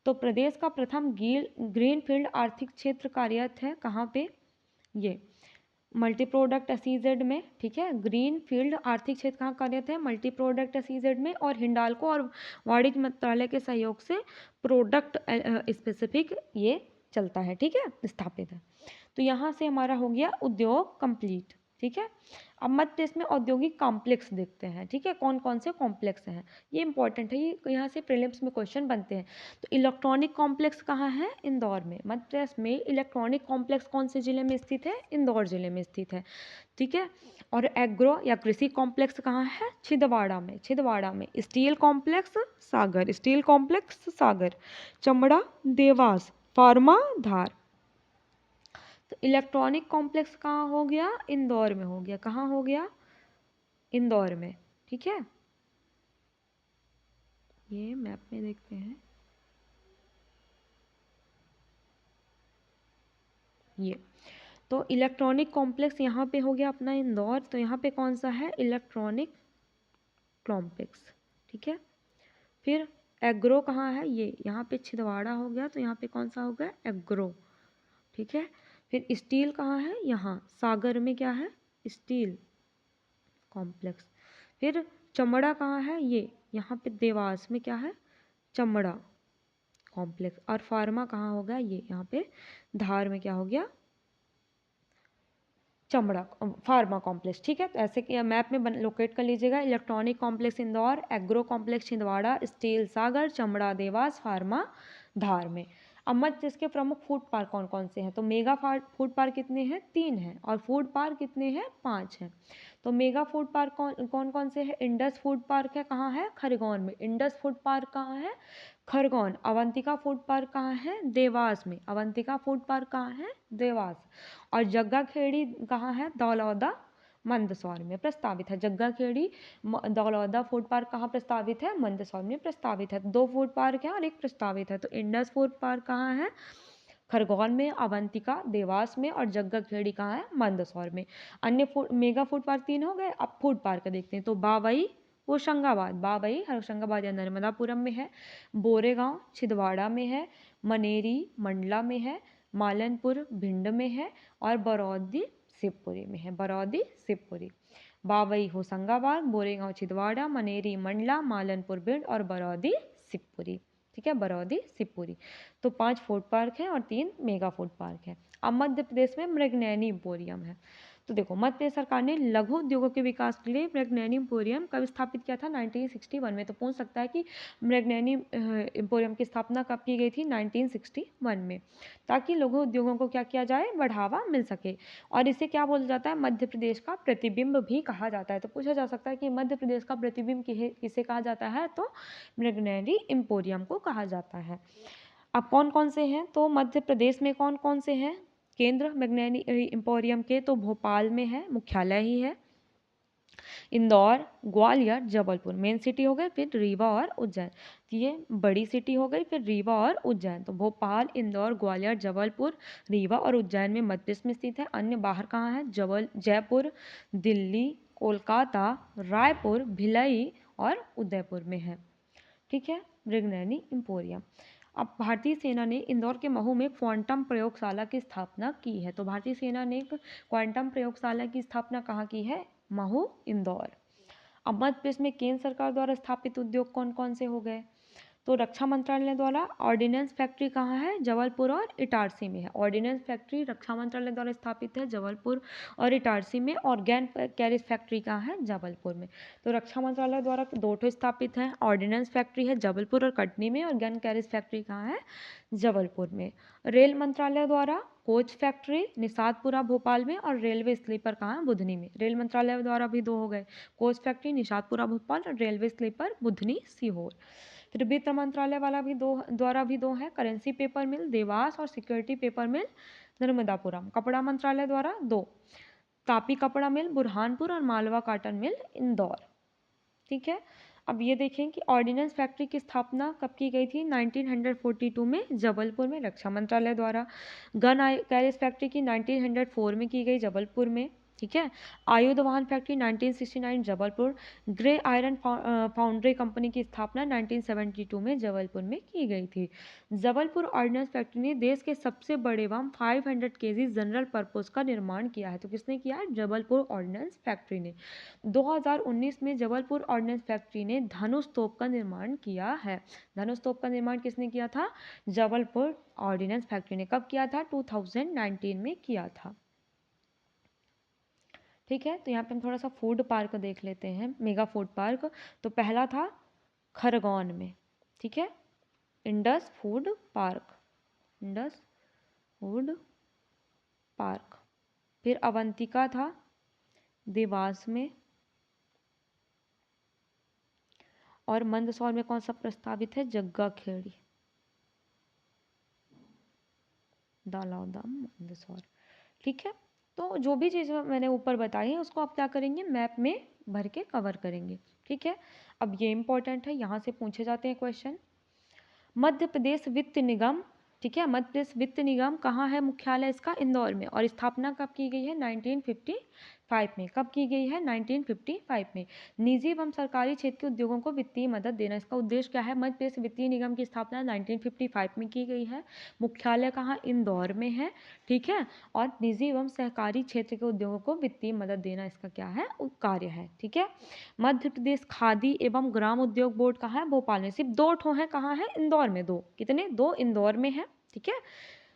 तो प्रदेश का प्रथम ग्रीनफील्ड आर्थिक क्षेत्र कार्यरत है कहाँ पे, ये मल्टी प्रोडक्ट एसईजेड में। ठीक है, ग्रीन फील्ड आर्थिक क्षेत्र कहाँ कार्यरत है, मल्टी प्रोडक्ट एसईजेड में। और हिंडाल्को और वाणिज्य मंत्रालय के सहयोग से प्रोडक्ट स्पेसिफिक ये चलता है, ठीक है, स्थापित है। तो यहाँ से हमारा हो गया उद्योग कंप्लीट। ठीक है। अब मध्य प्रदेश में औद्योगिक कॉम्प्लेक्स देखते हैं, ठीक है, कौन कौन से कॉम्प्लेक्स हैं, ये इंपॉर्टेंट है, ये यहाँ से प्रीलिम्स में क्वेश्चन बनते हैं। तो इलेक्ट्रॉनिक कॉम्प्लेक्स कहाँ है, इंदौर में। मध्य प्रदेश में इलेक्ट्रॉनिक कॉम्प्लेक्स कौन से जिले में स्थित है, इंदौर जिले में स्थित है। ठीक है। और एग्रो या कृषि कॉम्प्लेक्स कहाँ है, छिंदवाड़ा में। छिंदवाड़ा में स्टील कॉम्प्लेक्स सागर, स्टील कॉम्प्लेक्स सागर। चमड़ा देवास, फार्मा धार। तो इलेक्ट्रॉनिक कॉम्प्लेक्स कहाँ हो गया, इंदौर में हो गया। कहाँ हो गया, इंदौर में। ठीक है, ये मैप में देखते हैं, ये तो इलेक्ट्रॉनिक कॉम्प्लेक्स यहाँ पे हो गया अपना इंदौर। तो यहाँ पे कौन सा है, इलेक्ट्रॉनिक कॉम्प्लेक्स। ठीक है। फिर एग्रो कहाँ है, ये यहाँ पे छिंदवाड़ा हो गया, तो यहाँ पे कौन सा हो गया, एग्रो। ठीक है। फिर स्टील कहाँ है, यहाँ सागर में क्या है, स्टील कॉम्प्लेक्स। फिर चमड़ा कहाँ है, ये यहाँ पे देवास में क्या है, चमड़ा कॉम्प्लेक्स। और फार्मा कहाँ हो गया, ये यहाँ पे धार में क्या हो गया, चमड़ा फार्मा कॉम्प्लेक्स। ठीक है, तो ऐसे कि मैप में लोकेट कर लीजिएगा। Electronic complex Indore, agro complex Chhindwara, steel Sagar, चमड़ा देवास, फार्मा धार में। अब मध्य प्रदेश के प्रमुख फूड पार्क कौन कौन से हैं, तो मेगा फूड पार्क कितने हैं, 3 हैं। और फूड पार्क कितने हैं, 5 हैं। तो मेगा फूड पार्क कौन कौन से हैं, इंडस फूड पार्क है, कहाँ है, खरगोन में। इंडस फूड पार्क कहाँ है, खरगोन। अवंतिका फूड पार्क कहाँ है, देवास में। अवंतिका फूड पार्क कहाँ है, देवास। और जग्गा खेड़ी कहाँ है, दौलौदा मंदसौर में प्रस्तावित है। जग्गा खेड़ी दौलौदा फूड पार्क कहाँ प्रस्तावित है, मंदसौर में प्रस्तावित है। 2 फूड पार्क है और 1 प्रस्तावित है। तो इंडस फूड पार्क कहाँ है, खरगोन में। अवंतिका देवास में। और जग्गा खेड़ी कहाँ है, मंदसौर में। अन्य मेगा फूड पार्क 3 हो गए। अब फूड पार्क देखते हैं। तो बाबई होशंगाबाद, बाबई होशंगाबाद या नर्मदापुरम में है। बोरेगांव छिंदवाड़ा में है। मनेरी मंडला में है। मालनपुर भिंड में है। और बरौदी शिवपुरी में है। बरौदी शिवपुरी, बाबई होशंगाबाद, बोरेगांव छिंदवाड़ा, मनेरी मंडला, मालनपुर भिंड और बरौदी शिवपुरी। ठीक है, बरौदी शिवपुरी। तो 5 फूड पार्क हैं और 3 मेगा फूड पार्क हैं। अब मध्य प्रदेश में मृगनयनी एम्पोरियम है। तो देखो, मध्य प्रदेश सरकार ने लघु उद्योगों के विकास के लिए मृगनयनी एम्पोरियम कब स्थापित किया था, 1961 में। तो पूछ सकता है कि मृगनयनी एम्पोरियम की स्थापना कब की गई थी, 1961 में, ताकि लघु उद्योगों को क्या किया जाए, बढ़ावा मिल सके। और इसे क्या बोला जाता है, मध्य प्रदेश का प्रतिबिंब भी कहा जाता है। तो पूछा जा सकता है कि मध्य प्रदेश का प्रतिबिंब किसे कहा जाता है, तो मृगनयनी एम्पोरियम को कहा जाता है। अब कौन कौन से हैं, तो मध्य प्रदेश में कौन कौन से हैं केंद्र मृगनयनी एम्पोरियम के, तो भोपाल में है, मुख्यालय ही है। इंदौर, ग्वालियर, जबलपुर मेन सिटी हो गए। फिर रीवा और उज्जैन, तो ये बड़ी सिटी हो गई। फिर रीवा और उज्जैन, तो भोपाल, इंदौर, ग्वालियर, जबलपुर, रीवा और उज्जैन में मध्य प्रदेश में स्थित है। अन्य बाहर कहाँ है, जयपुर, दिल्ली, कोलकाता, रायपुर, भिलाई और उदयपुर में है। ठीक है, मृगनयनी एम्पोरियम। अब भारतीय सेना ने इंदौर के महू में क्वांटम प्रयोगशाला की स्थापना की है। तो भारतीय सेना ने क्वांटम प्रयोगशाला की स्थापना कहाँ की है, महू, इंदौर। अब मध्य प्रदेश में केंद्र सरकार द्वारा स्थापित उद्योग कौन कौन से हो गए, तो रक्षा मंत्रालय द्वारा ऑर्डिनेंस फैक्ट्री कहाँ है? जबलपुर और इटारसी में है। ऑर्डिनेंस फैक्ट्री रक्षा मंत्रालय द्वारा स्थापित है जबलपुर और इटारसी में, और गैन कैरिज फैक्ट्री कहाँ है? जबलपुर में। तो रक्षा मंत्रालय द्वारा 2 ठो स्थापित है, ऑर्डिनेंस फैक्ट्री है जबलपुर और कटनी में, और गैन कैरिज फैक्ट्री कहाँ है? जबलपुर में। रेल मंत्रालय द्वारा कोच फैक्ट्री निषादपुरा भोपाल में, और रेलवे स्लीपर कहाँ है? बुधनी में। रेल मंत्रालय द्वारा भी 2 हो गए, कोच फैक्ट्री निषादपुरा भोपाल और रेलवे स्लीपर बुधनी सीहोर। फिर वित्त मंत्रालय वाला भी द्वारा भी 2 है, करेंसी पेपर मिल देवास और सिक्योरिटी पेपर मिल नर्मदापुरम। कपड़ा मंत्रालय द्वारा 2, तापी कपड़ा मिल बुरहानपुर और मालवा कॉटन मिल इंदौर। ठीक है, अब ये देखें कि ऑर्डिनेंस फैक्ट्री की स्थापना कब की गई थी? 1942 में जबलपुर में रक्षा मंत्रालय द्वारा। गन कैरिज फैक्ट्री की 1904 में की गई जबलपुर में। ठीक है, आयुध वाहन factory 1969 Jabalpur. Grey iron foundry company की स्थापना 1972 में जबलपुर में की गई थी। जबलपुर ऑर्डिनेंस फैक्ट्री ने देश के सबसे बड़े बम 500 केजी जनरल पर्पस का निर्माण किया है। तो किसने किया है? जबलपुर ऑर्डिनेंस फैक्ट्री ने। 2019 में जबलपुर ऑर्डिनेंस फैक्ट्री ने धनुष तोप का निर्माण किया है। धनुष तोप का निर्माण किसने किया था? जबलपुर ऑर्डिनेंस फैक्ट्री ने। कब किया था? 2019 में किया था। ठीक है, तो यहाँ पे हम थोड़ा सा फूड पार्क देख लेते हैं, मेगा फूड पार्क। तो पहला था खरगोन में, ठीक है, Indus food park, Indus food park. फिर अवंतिका था देवास में, और मंदसौर में कौन सा प्रस्तावित है? जग्गा खेड़ी, दालौदा मंदसौर। ठीक है, तो जो भी चीज़ मैंने ऊपर बताई है उसको आप क्या करेंगे? मैप में भर के कवर करेंगे। ठीक है, अब ये इंपॉर्टेंट है, यहाँ से पूछे जाते हैं क्वेश्चन। मध्य प्रदेश वित्त निगम, ठीक है, मध्य प्रदेश वित्त निगम कहाँ है? मुख्यालय इसका इंदौर में, और स्थापना कब की गई है? 1955 में। कब की गई है? 1955 में। निजी एवं सरकारी क्षेत्र के उद्योगों को वित्तीय मदद देना, इसका उद्देश्य क्या है? मध्य प्रदेश वित्तीय निगम की स्थापना 1955 में की गई है। मुख्यालय कहाँ? इंदौर में है। ठीक है, और निजी एवं सहकारी क्षेत्र के उद्योगों को वित्तीय मदद देना इसका क्या है? कार्य है। ठीक है, मध्य प्रदेश खादी एवं ग्राम उद्योग बोर्ड कहाँ है? भोपाल में। सिर्फ 2 ठो हैं, कहाँ है? इंदौर में। 2 कितने? 2 इंदौर में है। ठीक है,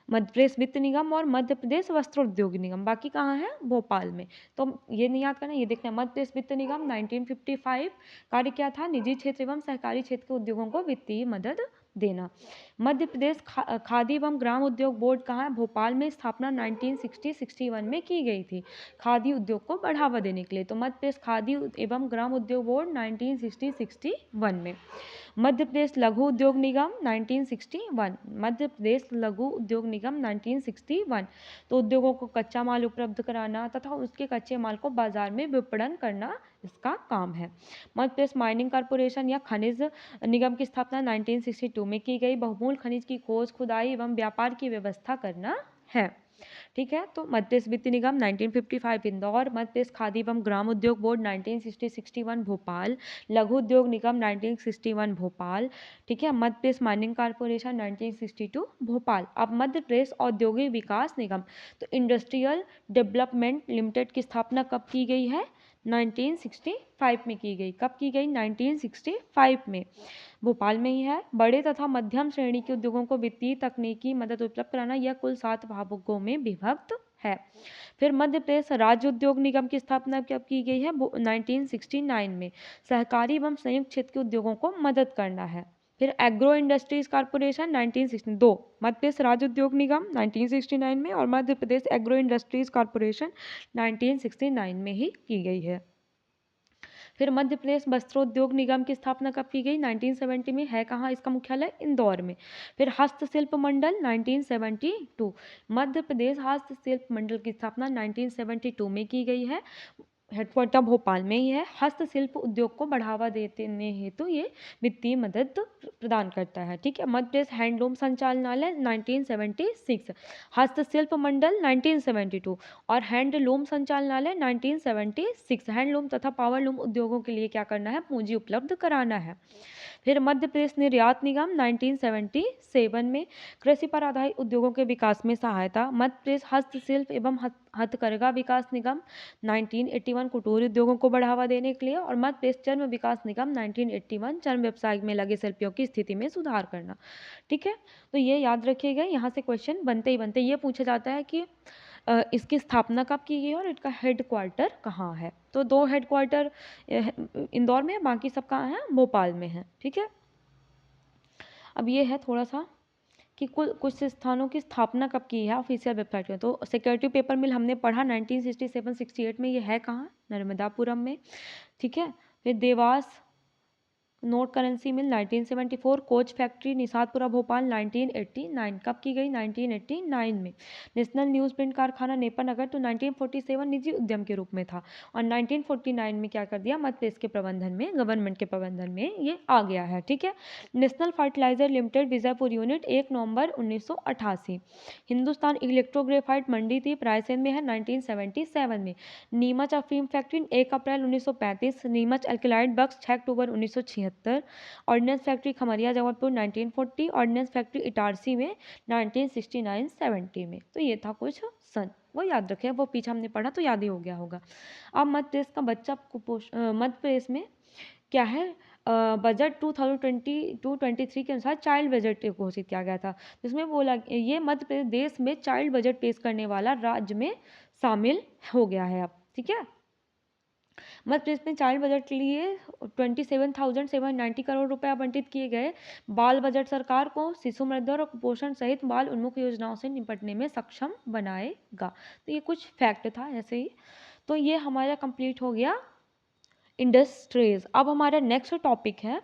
मध्य प्रदेश वित्त निगम और मध्य प्रदेश वस्त्र उद्योग निगम, बाकी कहाँ है? भोपाल में। तो ये नहीं याद करना, ये देखना है। मध्य प्रदेश वित्त निगम 1955 कार्य क्या था? निजी क्षेत्र एवं सहकारी क्षेत्र के उद्योगों को वित्तीय मदद देना। मध्य प्रदेश खादी एवं ग्राम उद्योग बोर्ड कहाँ है? भोपाल में। स्थापना 1960-61 में की गई थी, खादी उद्योग को बढ़ावा देने के लिए। तो मध्य प्रदेश खादी एवं ग्राम उद्योग बोर्ड 1960-61 में। मध्य प्रदेश लघु उद्योग निगम 1961, मध्य प्रदेश लघु उद्योग निगम 1961। तो उद्योगों को कच्चा माल उपलब्ध कराना तथा उसके कच्चे माल को बाजार में विपणन करना इसका काम है। मध्य प्रदेश माइनिंग कॉरपोरेशन या खनिज निगम की स्थापना 1962 में की गई, बहुमूल्य खनिज की खोज, खुदाई एवं व्यापार की व्यवस्था करना है। ठीक है, तो मध्य प्रदेश वित्त निगम 1955 इंदौर, मध्य प्रदेश खादी एवं ग्राम उद्योग बोर्ड 1960-61 भोपाल, लघु उद्योग निगम 1961 भोपाल। ठीक है, मध्य प्रदेश माइनिंग कॉरपोरेशन 1962 भोपाल। अब मध्य प्रदेश औद्योगिक विकास निगम, तो इंडस्ट्रियल डेवलपमेंट लिमिटेड की स्थापना कब की गई है? 1965 में की गई। कब की गई? 1965 में। भोपाल में ही है। बड़े तथा मध्यम श्रेणी के उद्योगों को वित्तीय तकनीकी मदद उपलब्ध कराना, यह कुल 7 भागों में विभक्त है। फिर मध्य प्रदेश राज्य उद्योग निगम की स्थापना कब की गई है? 1969 में। सहकारी एवं संयुक्त क्षेत्र के उद्योगों को मदद करना है। फिर agro industries corporation 1962, Madhya Pradesh राज्य उद्योग निगम 1969 में, और Madhya Pradesh agro industries corporation 1969 में ही की गई है। फिर मध्य प्रदेश वस्त्रोद्योग निगम की स्थापना कब की गई? 1970 में। है कहाँ इसका मुख्यालय? इंदौर में। फिर हस्तशिल्प मंडल 1972, मध्य प्रदेश हस्तशिल्प मंडल की स्थापना 1972 में की गई है। हेडक्वार्टर भोपाल में ही है। हस्तशिल्प उद्योग को बढ़ावा देने हेतु ये वित्तीय मदद प्रदान करता है। ठीक है, मध्य प्रदेश हैंडलूम संचालनालय 1976, हस्तशिल्प मंडल 1972 और हैंडलूम संचालनालय 1976। हैंडलूम तथा पावरलूम उद्योगों के लिए क्या करना है? पूंजी उपलब्ध कराना है। फिर मध्य प्रदेश निर्यात निगम 1977 में, कृषि पर आधारित उद्योगों के विकास में सहायता। मध्य प्रदेश हस्तशिल्प एवं हथकरघा विकास निगम 1981 कुटीर उद्योगों को बढ़ावा देने के लिए, और मध्य प्रदेश चर्म विकास निगम 1981 चर्म व्यवसाय में लगे शिल्पियों की स्थिति में सुधार करना। ठीक है, तो ये याद रखिएगा, यहाँ से क्वेश्चन बनते ही बनते ये पूछा जाता है कि इसकी स्थापना कब की गई और इसका हेडक्वार्टर कहाँ है। तो 2 हेडक्वार्टर इंदौर में है, बाकी सब कहाँ है, भोपाल में है। ठीक है, अब ये है थोड़ा सा कि कुछ स्थानों की स्थापना कब की है ऑफिशियल वेबसाइट में। तो सिक्योरिटी पेपर मिल हमने पढ़ा 1967-68 में, ये है कहाँ, नर्मदापुरम में। ठीक है, फिर देवास नोट करेंसी मिल 1974, कोच फैक्ट्री निषादपुरा भोपाल 1989, कब की गई, 1989 में। नेशनल न्यूज़ प्रिंट कारखाना नेपानगर तो 1947 निजी उद्यम के रूप में था, और 1949 में क्या कर दिया, मध्य प्रदेश के प्रबंधन में, गवर्नमेंट के प्रबंधन में ये आ गया है। ठीक है, National Fertilizer Limited Vijaypur unit 1 नवंबर 1988। हिंदुस्तान इलेक्ट्रोग्रेफाइट मंडी थी रायसेन में है 1977 में। नीमच अफीम फैक्ट्री 1 अप्रैल 1935, नीमच अल्कलाइड बक्स 6 अक्टूबर 1976, Ordnance Factory Khamaria Jabalpur 1940, Ordnance Factory Itarsi में 1969-70 में। तो ये था कुछ सन, वो याद रखें, वो पीछे हमने पढ़ा तो याद ही हो गया होगा। अब मध्य प्रदेश का बच्चा कुपोषण, मध्य प्रदेश में क्या है, बजट 2022-23 के अनुसार चाइल्ड बजट घोषित किया गया था, जिसमें बोला ये मध्य प्रदेश देश में चाइल्ड बजट पेश करने वाला राज्य में शामिल हो गया है अब। ठीक है, मध्य प्रदेश में चाइल्ड बजट के लिए 27,790 करोड़ रुपए आवंटित किए गए। बाल बजट सरकार को शिशु मृत्यु और कुपोषण सहित बाल उन्मुख योजनाओं से निपटने में सक्षम बनाएगा। तो ये कुछ फैक्ट था ऐसे ही। तो ये हमारा कंप्लीट हो गया इंडस्ट्रीज। अब हमारा नेक्स्ट टॉपिक है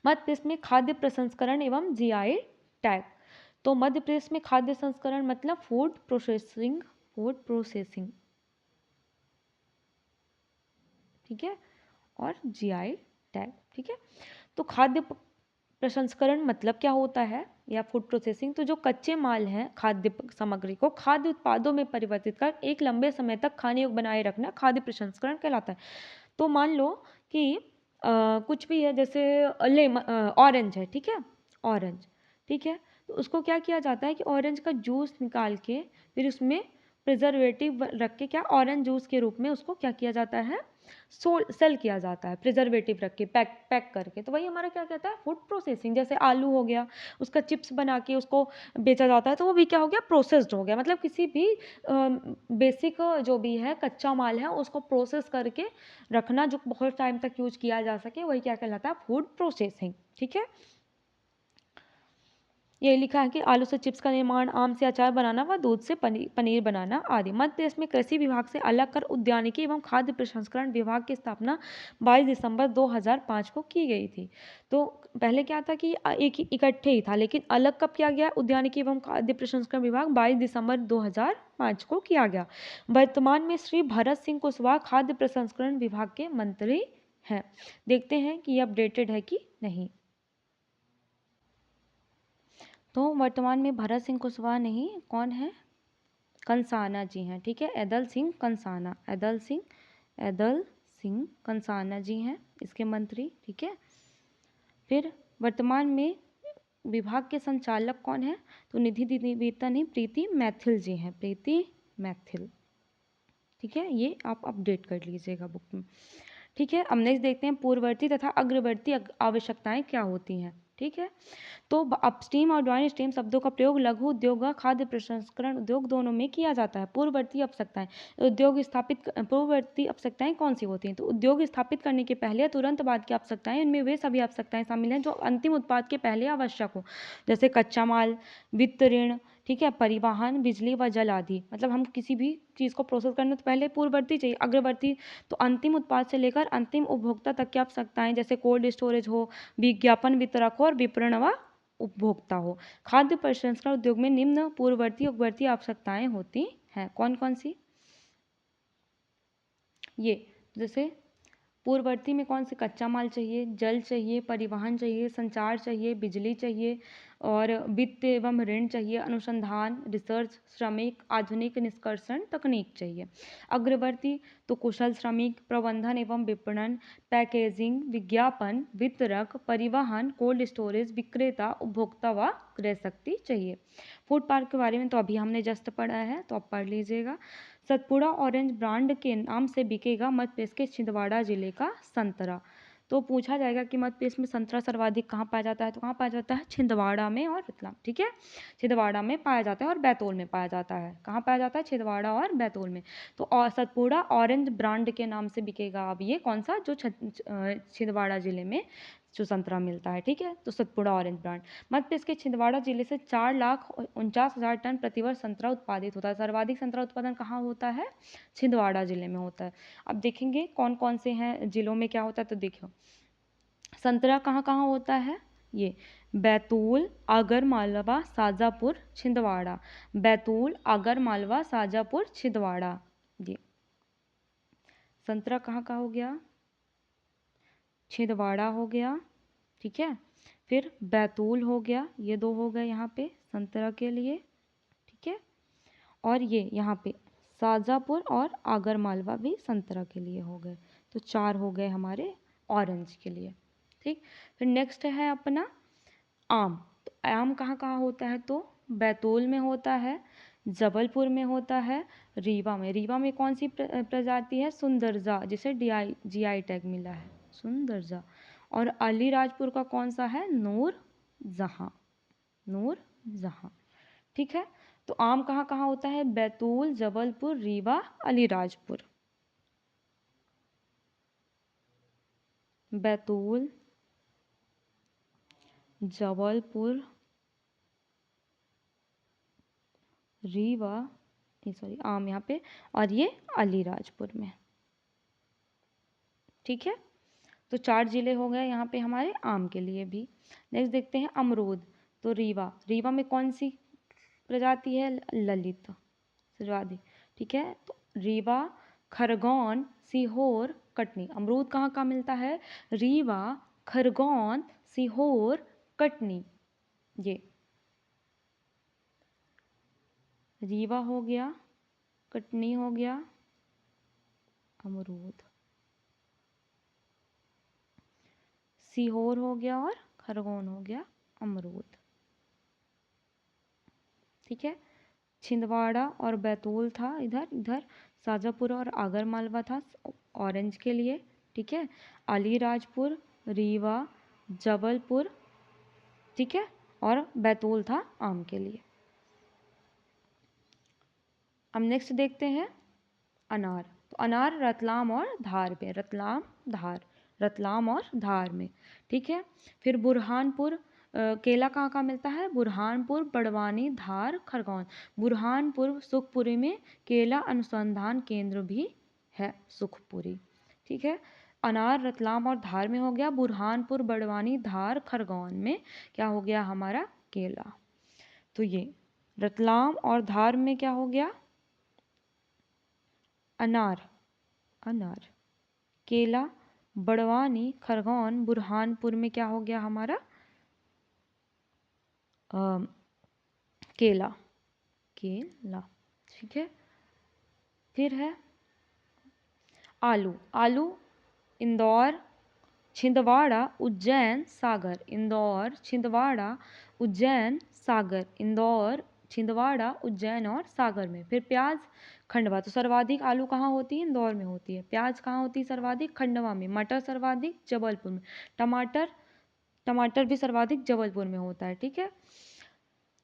मध्य प्रदेश में खाद्य प्रसंस्करण एवं जीआई टैग। तो मध्य प्रदेश में खाद्य संस्करण मतलब फूड प्रोसेसिंग, ठीक है, और जीआई टैग। ठीक है, तो खाद्य प्रसंस्करण मतलब क्या होता है, या फूड प्रोसेसिंग, तो जो कच्चे माल हैं खाद्य सामग्री को खाद्य उत्पादों में परिवर्तित कर एक लंबे समय तक खाने योग्य बनाए रखना खाद्य प्रसंस्करण कहलाता है। तो मान लो कि कुछ भी है, जैसे ऑरेंज है, ठीक है, ऑरेंज, ठीक है, तो उसको क्या किया जाता है कि ऑरेंज का जूस निकाल के फिर उसमें प्रिजर्वेटिव रख के क्या ऑरेंज जूस के रूप में उसको क्या किया जाता है, सेल किया जाता है, प्रिजर्वेटिव रख के पैक करके। तो वही हमारा क्या कहता है, फूड प्रोसेसिंग। जैसे आलू हो गया, उसका चिप्स बना के उसको बेचा जाता है, तो वो भी क्या हो गया, प्रोसेस्ड हो गया। मतलब किसी भी बेसिक जो भी है कच्चा माल है उसको प्रोसेस करके रखना जो बहुत टाइम तक यूज किया जा सके, वही क्या कहलाता है, फूड प्रोसेसिंग। ठीक है, ये लिखा है कि आलू से चिप्स का निर्माण, आम से अचार बनाना व दूध से पनीर बनाना आदि। मध्य प्रदेश में कृषि विभाग से अलग कर उद्यानिकी एवं खाद्य प्रसंस्करण विभाग की स्थापना 22 दिसंबर 2005 को की गई थी। तो पहले क्या था कि एक ही इकट्ठे ही था, लेकिन अलग कब किया गया, उद्यानिकी एवं खाद्य प्रसंस्करण विभाग 22 दिसंबर 2005 को किया गया। वर्तमान में श्री भरत सिंह कुशवाहा खाद्य प्रसंस्करण विभाग के मंत्री हैं। देखते हैं कि ये अपडेटेड है कि नहीं। तो वर्तमान में भरत सिंह कुशवाहा नहीं, कौन है, कंसाना जी हैं। ठीक है, ऐदल सिंह कंसाना, ऐदल सिंह कंसाना जी हैं इसके मंत्री। ठीक है, फिर वर्तमान में विभाग के संचालक कौन है, तो निधि निवेदिता नहीं, प्रीति मैथिल जी हैं, प्रीति मैथिल। ठीक है, ये आप अपडेट कर लीजिएगा बुक में। ठीक है, अब नेक्स्ट देखते हैं पूर्ववर्ती तथा अग्रवर्ती आवश्यकताएं क्या होती हैं। ठीक है, तो अपस्ट्रीम और डाउन स्ट्रीम शब्दों का प्रयोग लघु उद्योग व खाद्य प्रसंस्करण उद्योग दोनों में किया जाता है। पूर्ववर्ती आवश्यकताएं, पूर्ववर्ती आवश्यकताएं कौन सी होती हैं, तो उद्योग स्थापित करने के पहले या तुरंत बाद की आवश्यकताएं, इनमें वे सभी आवश्यकताएं शामिल हैं जो अंतिम उत्पाद के पहले आवश्यक हो, जैसे कच्चा माल, वित्त ऋण, ठीक है, परिवहन, बिजली व जल आदि। मतलब हम किसी भी चीज़ को प्रोसेस करने तो पहले पूर्ववर्ती चाहिए। अग्रवर्ती तो अंतिम उत्पाद से लेकर अंतिम उपभोक्ता तक की आवश्यकताएं, जैसे कोल्ड स्टोरेज हो, विज्ञापन वितरक हो और विपणन व उपभोक्ता हो। खाद्य प्रसंस्करण उद्योग में निम्न पूर्ववर्ती अग्रवर्ती आवश्यकताएं होती हैं। कौन कौन सी, ये जैसे पूर्ववर्ती में कौन से, कच्चा माल चाहिए, जल चाहिए, परिवहन चाहिए, संचार चाहिए, बिजली चाहिए, और वित्त एवं ऋण चाहिए, अनुसंधान, रिसर्च, श्रमिक, आधुनिक निष्कर्षण तकनीक चाहिए। अग्रवर्ती तो कुशल श्रमिक, प्रबंधन एवं विपणन, पैकेजिंग, विज्ञापन, वितरक, परिवहन, कोल्ड स्टोरेज, विक्रेता, उपभोक्ता व क्रय शक्ति चाहिए। फूड पार्क के बारे में तो अभी हमने जस्ट पढ़ा है, तो आप पढ़ लीजिएगा। सतपुड़ा ऑरेंज ब्रांड के नाम से बिकेगा मध्य प्रदेश के छिंदवाड़ा जिले का संतरा। तो पूछा जाएगा कि मध्य प्रदेश में संतरा सर्वाधिक कहाँ पाया जाता है, तो कहाँ पाया जाता है, छिंदवाड़ा में और रतलाम। ठीक है, छिंदवाड़ा में पाया जाता है और बैतूल में पाया जाता है। कहाँ पाया जाता है, छिंदवाड़ा और बैतूल में। तो और सतपुड़ा ऑरेंज ब्रांड के नाम से बिकेगा अब ये कौन सा, जो छिंदवाड़ा जिले में जो संतरा मिलता है। ठीक है, तो सतपुड़ा ऑरेंज ब्रांड। मध्य प्रदेश के छिंदवाड़ा जिले से 4,49,000 टन प्रतिवर्ष संतरा उत्पादित होता है। सर्वाधिक संतरा उत्पादन कहाँ होता है, छिंदवाड़ा जिले में होता है। अब देखेंगे कौन कौन से हैं जिलों में क्या होता है, तो देखियो संतरा कहाँ कहाँ होता है, ये बैतूल, आगर मालवा, शाजापुर, छिंदवाड़ा। बैतूल, आगर मालवा, शाजापुर, छिंदवाड़ा। ये संतरा कहाँ का हो गया, छिंदवाड़ा हो गया। ठीक है, फिर बैतूल हो गया, ये दो हो गए यहाँ पे संतरा के लिए। ठीक है, और ये यहाँ पे शाजापुर और आगर मालवा भी संतरा के लिए हो गए। तो 4 हो गए हमारे ऑरेंज के लिए। ठीक, फिर नेक्स्ट है अपना आम। तो आम कहाँ कहाँ होता है, तो बैतूल में होता है, जबलपुर में होता है, रीवा में। रीवा में कौन सी प्रजाति है, सुंदरजा, जिसे GI टैग मिला है, सुंदरजा। और अलीराजपुर का कौन सा है, नूर जहां, नूर जहां। ठीक है, तो आम कहाँ कहाँ होता है, बैतूल, जबलपुर, रीवा, अलीराजपुर। बैतूल, जबलपुर, रीवा, सॉरी आम यहाँ पे, और ये अलीराजपुर में। ठीक है, तो 4 जिले हो गए यहाँ पे हमारे आम के लिए भी। नेक्स्ट देखते हैं अमरूद। तो रीवा, रीवा में कौन सी प्रजाति है, ललित सर्वाधिक। ठीक है, तो रीवा, खरगोन, सीहोर, कटनी। अमरूद कहाँ कहाँ मिलता है, रीवा, खरगोन, सीहोर, कटनी। ये रीवा हो गया, कटनी हो गया, अमरूद, सीहोर हो गया और खरगोन हो गया, अमरूद। ठीक है, छिंदवाड़ा और बैतूल था इधर, इधर शाजापुर और आगर मालवा था ऑरेंज के लिए। ठीक है, अलीराजपुर, रीवा, जबलपुर, ठीक है, और बैतूल था आम के लिए। अब नेक्स्ट देखते हैं अनार। तो अनार रतलाम और धार में, रतलाम, धार, रतलाम और धार में। ठीक है, फिर बुरहानपुर, केला कहाँ कहाँ मिलता है, बुरहानपुर, बड़वानी, धार, खरगोन। बुरहानपुर, सुखपुरी में केला अनुसंधान केंद्र भी है, सुखपुरी। ठीक है, अनार रतलाम और धार में हो गया, बुरहानपुर, बड़वानी, धार, खरगोन में क्या हो गया हमारा, केला। तो ये रतलाम और धार में क्या हो गया, अनार, अनार, केला, बड़वानी, खरगोन, बुरहानपुर में क्या हो गया हमारा, केला, केला। ठीक है, फिर है आलू। आलू इंदौर, छिंदवाड़ा, उज्जैन, सागर। इंदौर, छिंदवाड़ा, उज्जैन, सागर। इंदौर, छिंदवाड़ा, उज्जैन और सागर में। फिर प्याज, खंडवा। तो सर्वाधिक आलू कहाँ होती है, इंदौर में होती है। प्याज कहाँ होती है सर्वाधिक, खंडवा में। मटर सर्वाधिक जबलपुर में। टमाटर, टमाटर भी सर्वाधिक जबलपुर में होता है। ठीक है,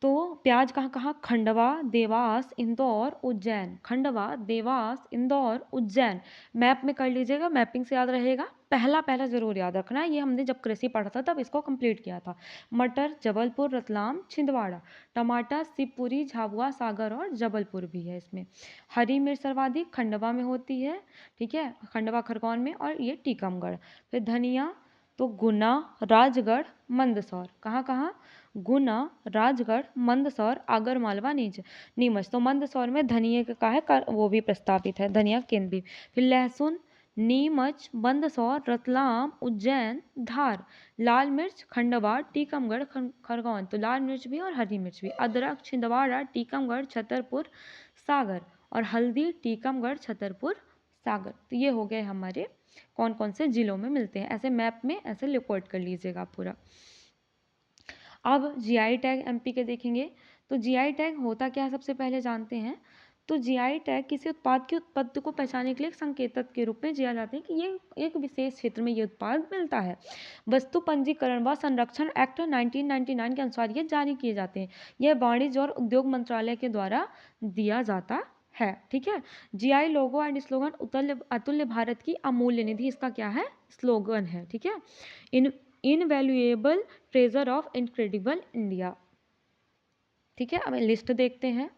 तो प्याज कहाँ कहाँ, खंडवा, देवास, इंदौर, उज्जैन। खंडवा, देवास, इंदौर, उज्जैन। मैप में कर लीजिएगा, मैपिंग से याद रहेगा। पहला पहला जरूर याद रखना है, ये हमने जब कृषि पढ़ा था तब इसको कंप्लीट किया था। मटर जबलपुर, रतलाम, छिंदवाड़ा। टमाटर शिवपुरी, झाबुआ, सागर और जबलपुर भी है इसमें। हरी मिर्च सर्वाधिक खंडवा में होती है। ठीक है, खंडवा, खरगोन में, और ये टीकमगढ़। फिर धनिया तो गुना, राजगढ़, मंदसौर। कहाँ कहाँ, गुना, राजगढ़, मंदसौर, आगर मालवा, नीमच। तो मंदसौर में धनिया का है वो भी प्रस्तावित है, धनिया केंद्र भी। फिर लहसुन, नीमच, मंदसौर, रतलाम, उज्जैन, धार। लाल मिर्च खंडवा, टीकमगढ़, खरगोन। तो लाल मिर्च भी और हरी मिर्च भी। अदरक छिंदवाड़ा, टीकमगढ़, छतरपुर, सागर। और हल्दी टीकमगढ़, छतरपुर, सागर। तो ये हो गए हमारे कौन कौन से जिलों में मिलते हैं। ऐसे मैप में ऐसे रिकॉर्ड कर लीजिएगा पूरा। अब जीआई टैग एमपी के देखेंगे। तो जीआई टैग होता क्या है सबसे पहले जानते हैं। तो जीआई टैग किसी उत्पाद की उत्पत्ति को पहचानने के लिए एक संकेतक के रूप में दिया जाते हैं कि ये एक विशेष क्षेत्र में ये उत्पाद मिलता है। वस्तु पंजीकरण व संरक्षण एक्ट 1999 के अनुसार ये जारी किए जाते हैं। यह वाणिज्य और उद्योग मंत्रालय के द्वारा दिया जाता है। ठीक है। जीआई लोगो एंड स्लोगन अतुल्य भारत की अमूल्य निधि इसका क्या है, स्लोगन है। ठीक है। Invaluable treasure of incredible India. ठीक है। अब लिस्ट देखते हैं।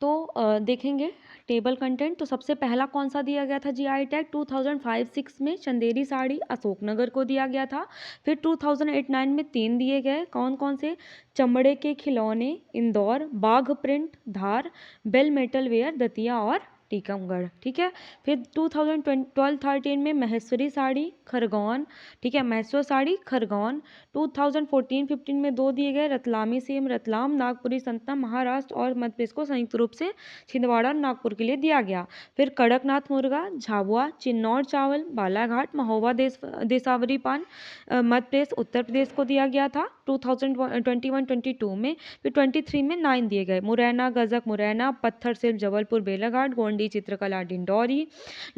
तो देखेंगे टेबल कंटेंट। तो सबसे पहला कौन सा दिया गया था जीआई टैग 2005-06 में चंदेरी साड़ी अशोकनगर को दिया गया था। फिर 2008-09 में 3 दिए गए। कौन कौन से, चमड़े के खिलौने Indore, Bagh print Dhar, bell metal ware Datia और टीकमगढ़। ठीक है। फिर 2012-13 में महेश्वरी साड़ी खरगोन। ठीक है, महेश्वर साड़ी खरगोन। 2014-15 में 2 दिए गए, रतलामी सेम रतलाम, नागपुरी संतरा महाराष्ट्र और मध्य प्रदेश को संयुक्त रूप से छिंदवाड़ा और नागपुर के लिए दिया गया। फिर कड़कनाथ मुर्गा, झाबुआ, चिन्नौर चावल, बालाघाट, महोबा देसावरी पान मध्य प्रदेश उत्तर प्रदेश को दिया गया था 2021-22 में। फिर 23 में 9 दिए गए, मुरैना गजक मुरैना, पत्थर शिल्प जबलपुर बेलाघाट, गोंडी चित्रकला डिंडौरी,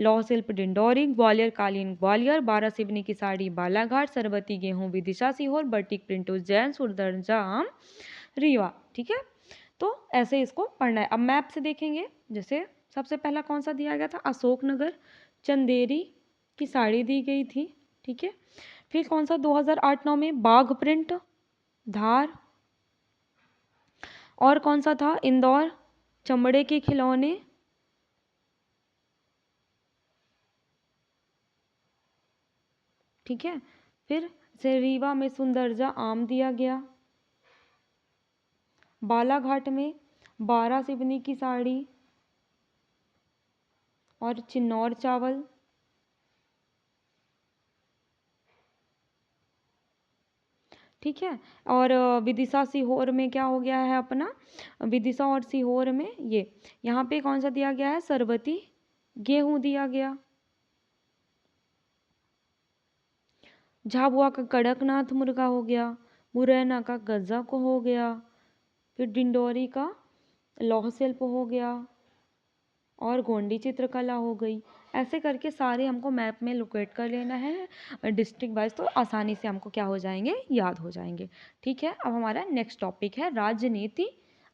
लौह शिल्प डिंडौरी, ग्वालियर कालीन ग्वालियर, बारासिवनी की साड़ी बालाघाट, सरबती गेहूं विदिशा सीहोर, बटिक प्रिंट उज्जैन, सुरदर्जा आम रीवा। ठीक है। तो ऐसे इसको पढ़ना है। अब मैप से देखेंगे। जैसे सबसे पहला कौन सा दिया गया था, अशोकनगर चंदेरी की साड़ी दी गई थी। ठीक है। फिर कौन सा 2008-09 में बाघ प्रिंट धार। और कौन सा था, इंदौर चमड़े के खिलौने। ठीक है। फिर से रीवा में सुंदरजा आम दिया गया। बालाघाट में बारासिवनी की साड़ी और चिन्नौर चावल। ठीक है। और विदिशा सीहोर में क्या हो गया है अपना, विदिशा और सीहोर में ये यहाँ पे कौन सा दिया गया है, सरबती गेहूं दिया गया। झाबुआ का कड़कनाथ मुर्गा हो गया, मुरैना का गज्जा को हो गया, फिर डिंडोरी का लौह शिल्प हो गया और गोंडी चित्रकला हो गई। ऐसे करके सारे हमको मैप में लोकेट कर लेना है डिस्ट्रिक्ट वाइज, तो आसानी से हमको क्या हो जाएंगे, याद हो जाएंगे। ठीक है। अब हमारा नेक्स्ट टॉपिक है राजनीति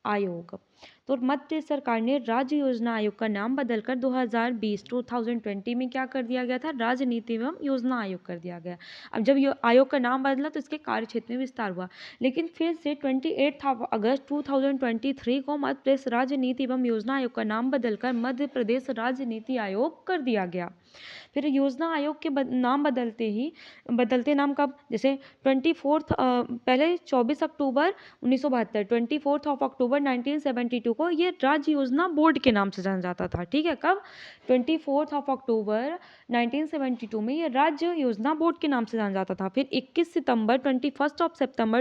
आयोग। तो मध्य प्रदेश सरकार ने राज्य योजना आयोग का नाम बदलकर 2020 में क्या कर दिया गया था, राजनीति एवं योजना आयोग कर दिया गया। अब जब आयोग का नाम बदला तो इसके कार्य क्षेत्र में विस्तार हुआ, लेकिन फिर से 28 अगस्त 2023 को मध्य प्रदेश राजनीति एवं योजना आयोग का नाम बदलकर मध्य प्रदेश राजनीति आयोग कर दिया गया। फिर योजना आयोग के नाम बदलते नाम कब, जैसे पहले 24 अक्टूबर 1972, 24 अक्टूबर 1972 को ये राज्य योजना बोर्ड के नाम से जाना जाता था। ठीक है। कब, 24 अक्टूबर 1972 में ये राज्य योजना बोर्ड के नाम से जाना जाता था। फिर 21 सितंबर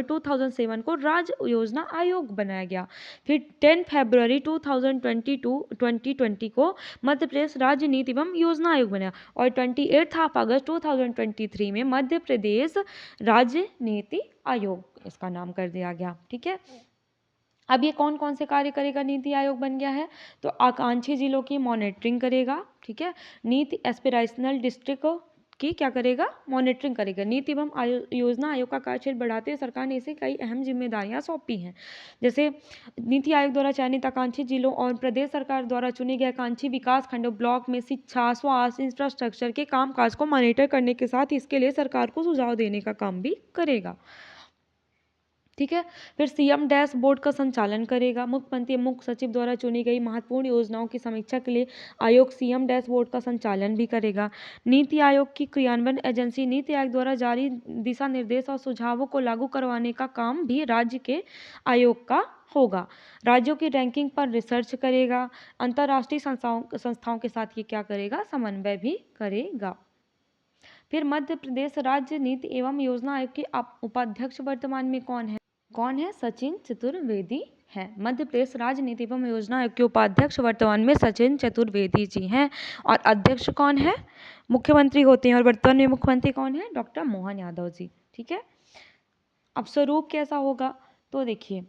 2007 को राज्य योजना आयोग बनाया गया। फिर 10 फरवरी 2020 को मध्य प्रदेश राजनीति एवं योजना आयोग बना और 28 अगस्त 2023 में मध्य प्रदेश राजनीति आयोग इसका नाम कर दिया गया। ठीक है। अब ये कौन कौन से कार्य करेगा, नीति आयोग बन गया है तो आकांक्षी जिलों की मॉनिटरिंग करेगा। ठीक है। नीति एस्पिरेशनल डिस्ट्रिक्ट की क्या करेगा, मॉनिटरिंग करेगा। नीति एवं योजना आयोग का कार्यक्षेत्र बढ़ाते हुए सरकार ने इसे कई अहम जिम्मेदारियां सौंपी हैं। जैसे नीति आयोग द्वारा चयनित आकांक्षी जिलों और प्रदेश सरकार द्वारा चुने गए आकांक्षी विकास खंडों ब्लॉक में शिक्षा स्वास्थ्य इंफ्रास्ट्रक्चर के कामकाज को मॉनिटर करने के साथ इसके लिए सरकार को सुझाव देने का काम भी करेगा। ठीक है। फिर सीएम डैशबोर्ड का संचालन करेगा। मुख्यमंत्री मुख्य सचिव द्वारा चुनी गई महत्वपूर्ण योजनाओं की समीक्षा के लिए आयोग सीएम डैशबोर्ड का संचालन भी करेगा। नीति आयोग की क्रियान्वयन एजेंसी नीति आयोग द्वारा जारी दिशा निर्देश और सुझावों को लागू करवाने का काम भी राज्य के आयोग का होगा। राज्यों की रैंकिंग पर रिसर्च करेगा। अंतर्राष्ट्रीय संस्थाओं के साथ ये क्या करेगा, समन्वय भी करेगा। फिर मध्य प्रदेश राज्य नीति एवं योजना आयोग के उपाध्यक्ष वर्तमान में कौन है? सचिन चतुर्वेदी है। मध्य प्रदेश राज्य नीति एवं योजना आयोग के उपाध्यक्ष वर्तमान में सचिन चतुर्वेदी जी हैं। और अध्यक्ष कौन है? मुख्यमंत्री होते हैं। और वर्तमान में मुख्यमंत्री कौन है? डॉक्टर मोहन यादव जी। ठीक है। अब स्वरूप कैसा होगा, तो देखिए,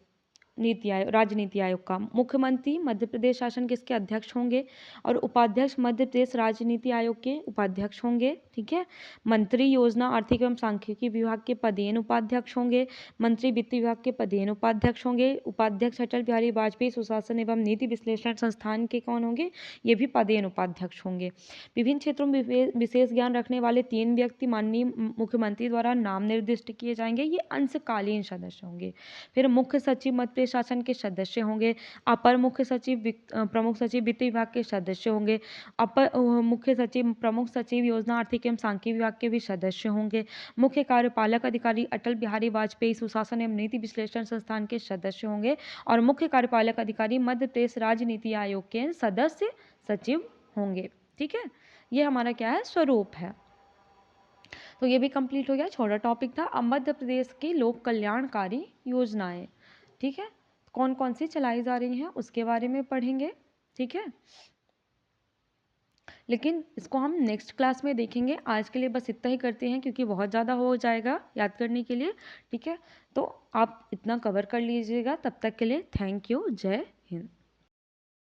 नीति आयोग, राज्य नीति आयोग का मुख्यमंत्री मध्य प्रदेश शासन किसके अध्यक्ष होंगे, और उपाध्यक्ष मध्य प्रदेश राज्य नीति आयोग के उपाध्यक्ष होंगे। ठीक है। मंत्री योजना आर्थिक एवं सांख्यिकी विभाग के पदेन उपाध्यक्ष होंगे। मंत्री वित्त विभाग के पदेन उपाध्यक्ष होंगे। उपाध्यक्ष अटल बिहारी वाजपेयी सुशासन एवं नीति विश्लेषण संस्थान के कौन होंगे? ये भी पदेन उपाध्यक्ष होंगे। विभिन्न क्षेत्रों में विशेष ज्ञान रखने वाले 3 व्यक्ति माननीय मुख्यमंत्री द्वारा नाम निर्दिष्ट किए जाएंगे। ये अंशकालीन सदस्य होंगे। फिर मुख्य सचिव मध्य प्रदेश शासन के सदस्य होंगे। अपर मुख्य सचिव प्रमुख सचिव वित्त विभाग के सदस्य होंगे। अपर मुख्य सचिव प्रमुख सचिव योजना आर्थिक एवं सांख्यिकी विभाग के भी सदस्य होंगे। मुख्य कार्यपालक अधिकारी अटल बिहारी वाजपेयी सुशासन एवं नीति विश्लेषण संस्थान के सदस्य होंगे। और मुख्य कार्यपालक अधिकारी मध्य प्रदेश राज्य नीति आयोग के सदस्य सचिव होंगे। ठीक है। ये हमारा क्या है, स्वरूप है। तो ये भी कंप्लीट हो गया, छोटा टॉपिक था। अब मध्य प्रदेश की लोक कल्याणकारी योजनाएं, ठीक है, कौन कौन सी चलाई जा रही हैं उसके बारे में पढ़ेंगे। ठीक है। लेकिन इसको हम नेक्स्ट क्लास में देखेंगे। आज के लिए बस इतना ही करते हैं क्योंकि बहुत ज़्यादा हो जाएगा याद करने के लिए। ठीक है। तो आप इतना कवर कर लीजिएगा। तब तक के लिए थैंक यू। जय हिंद।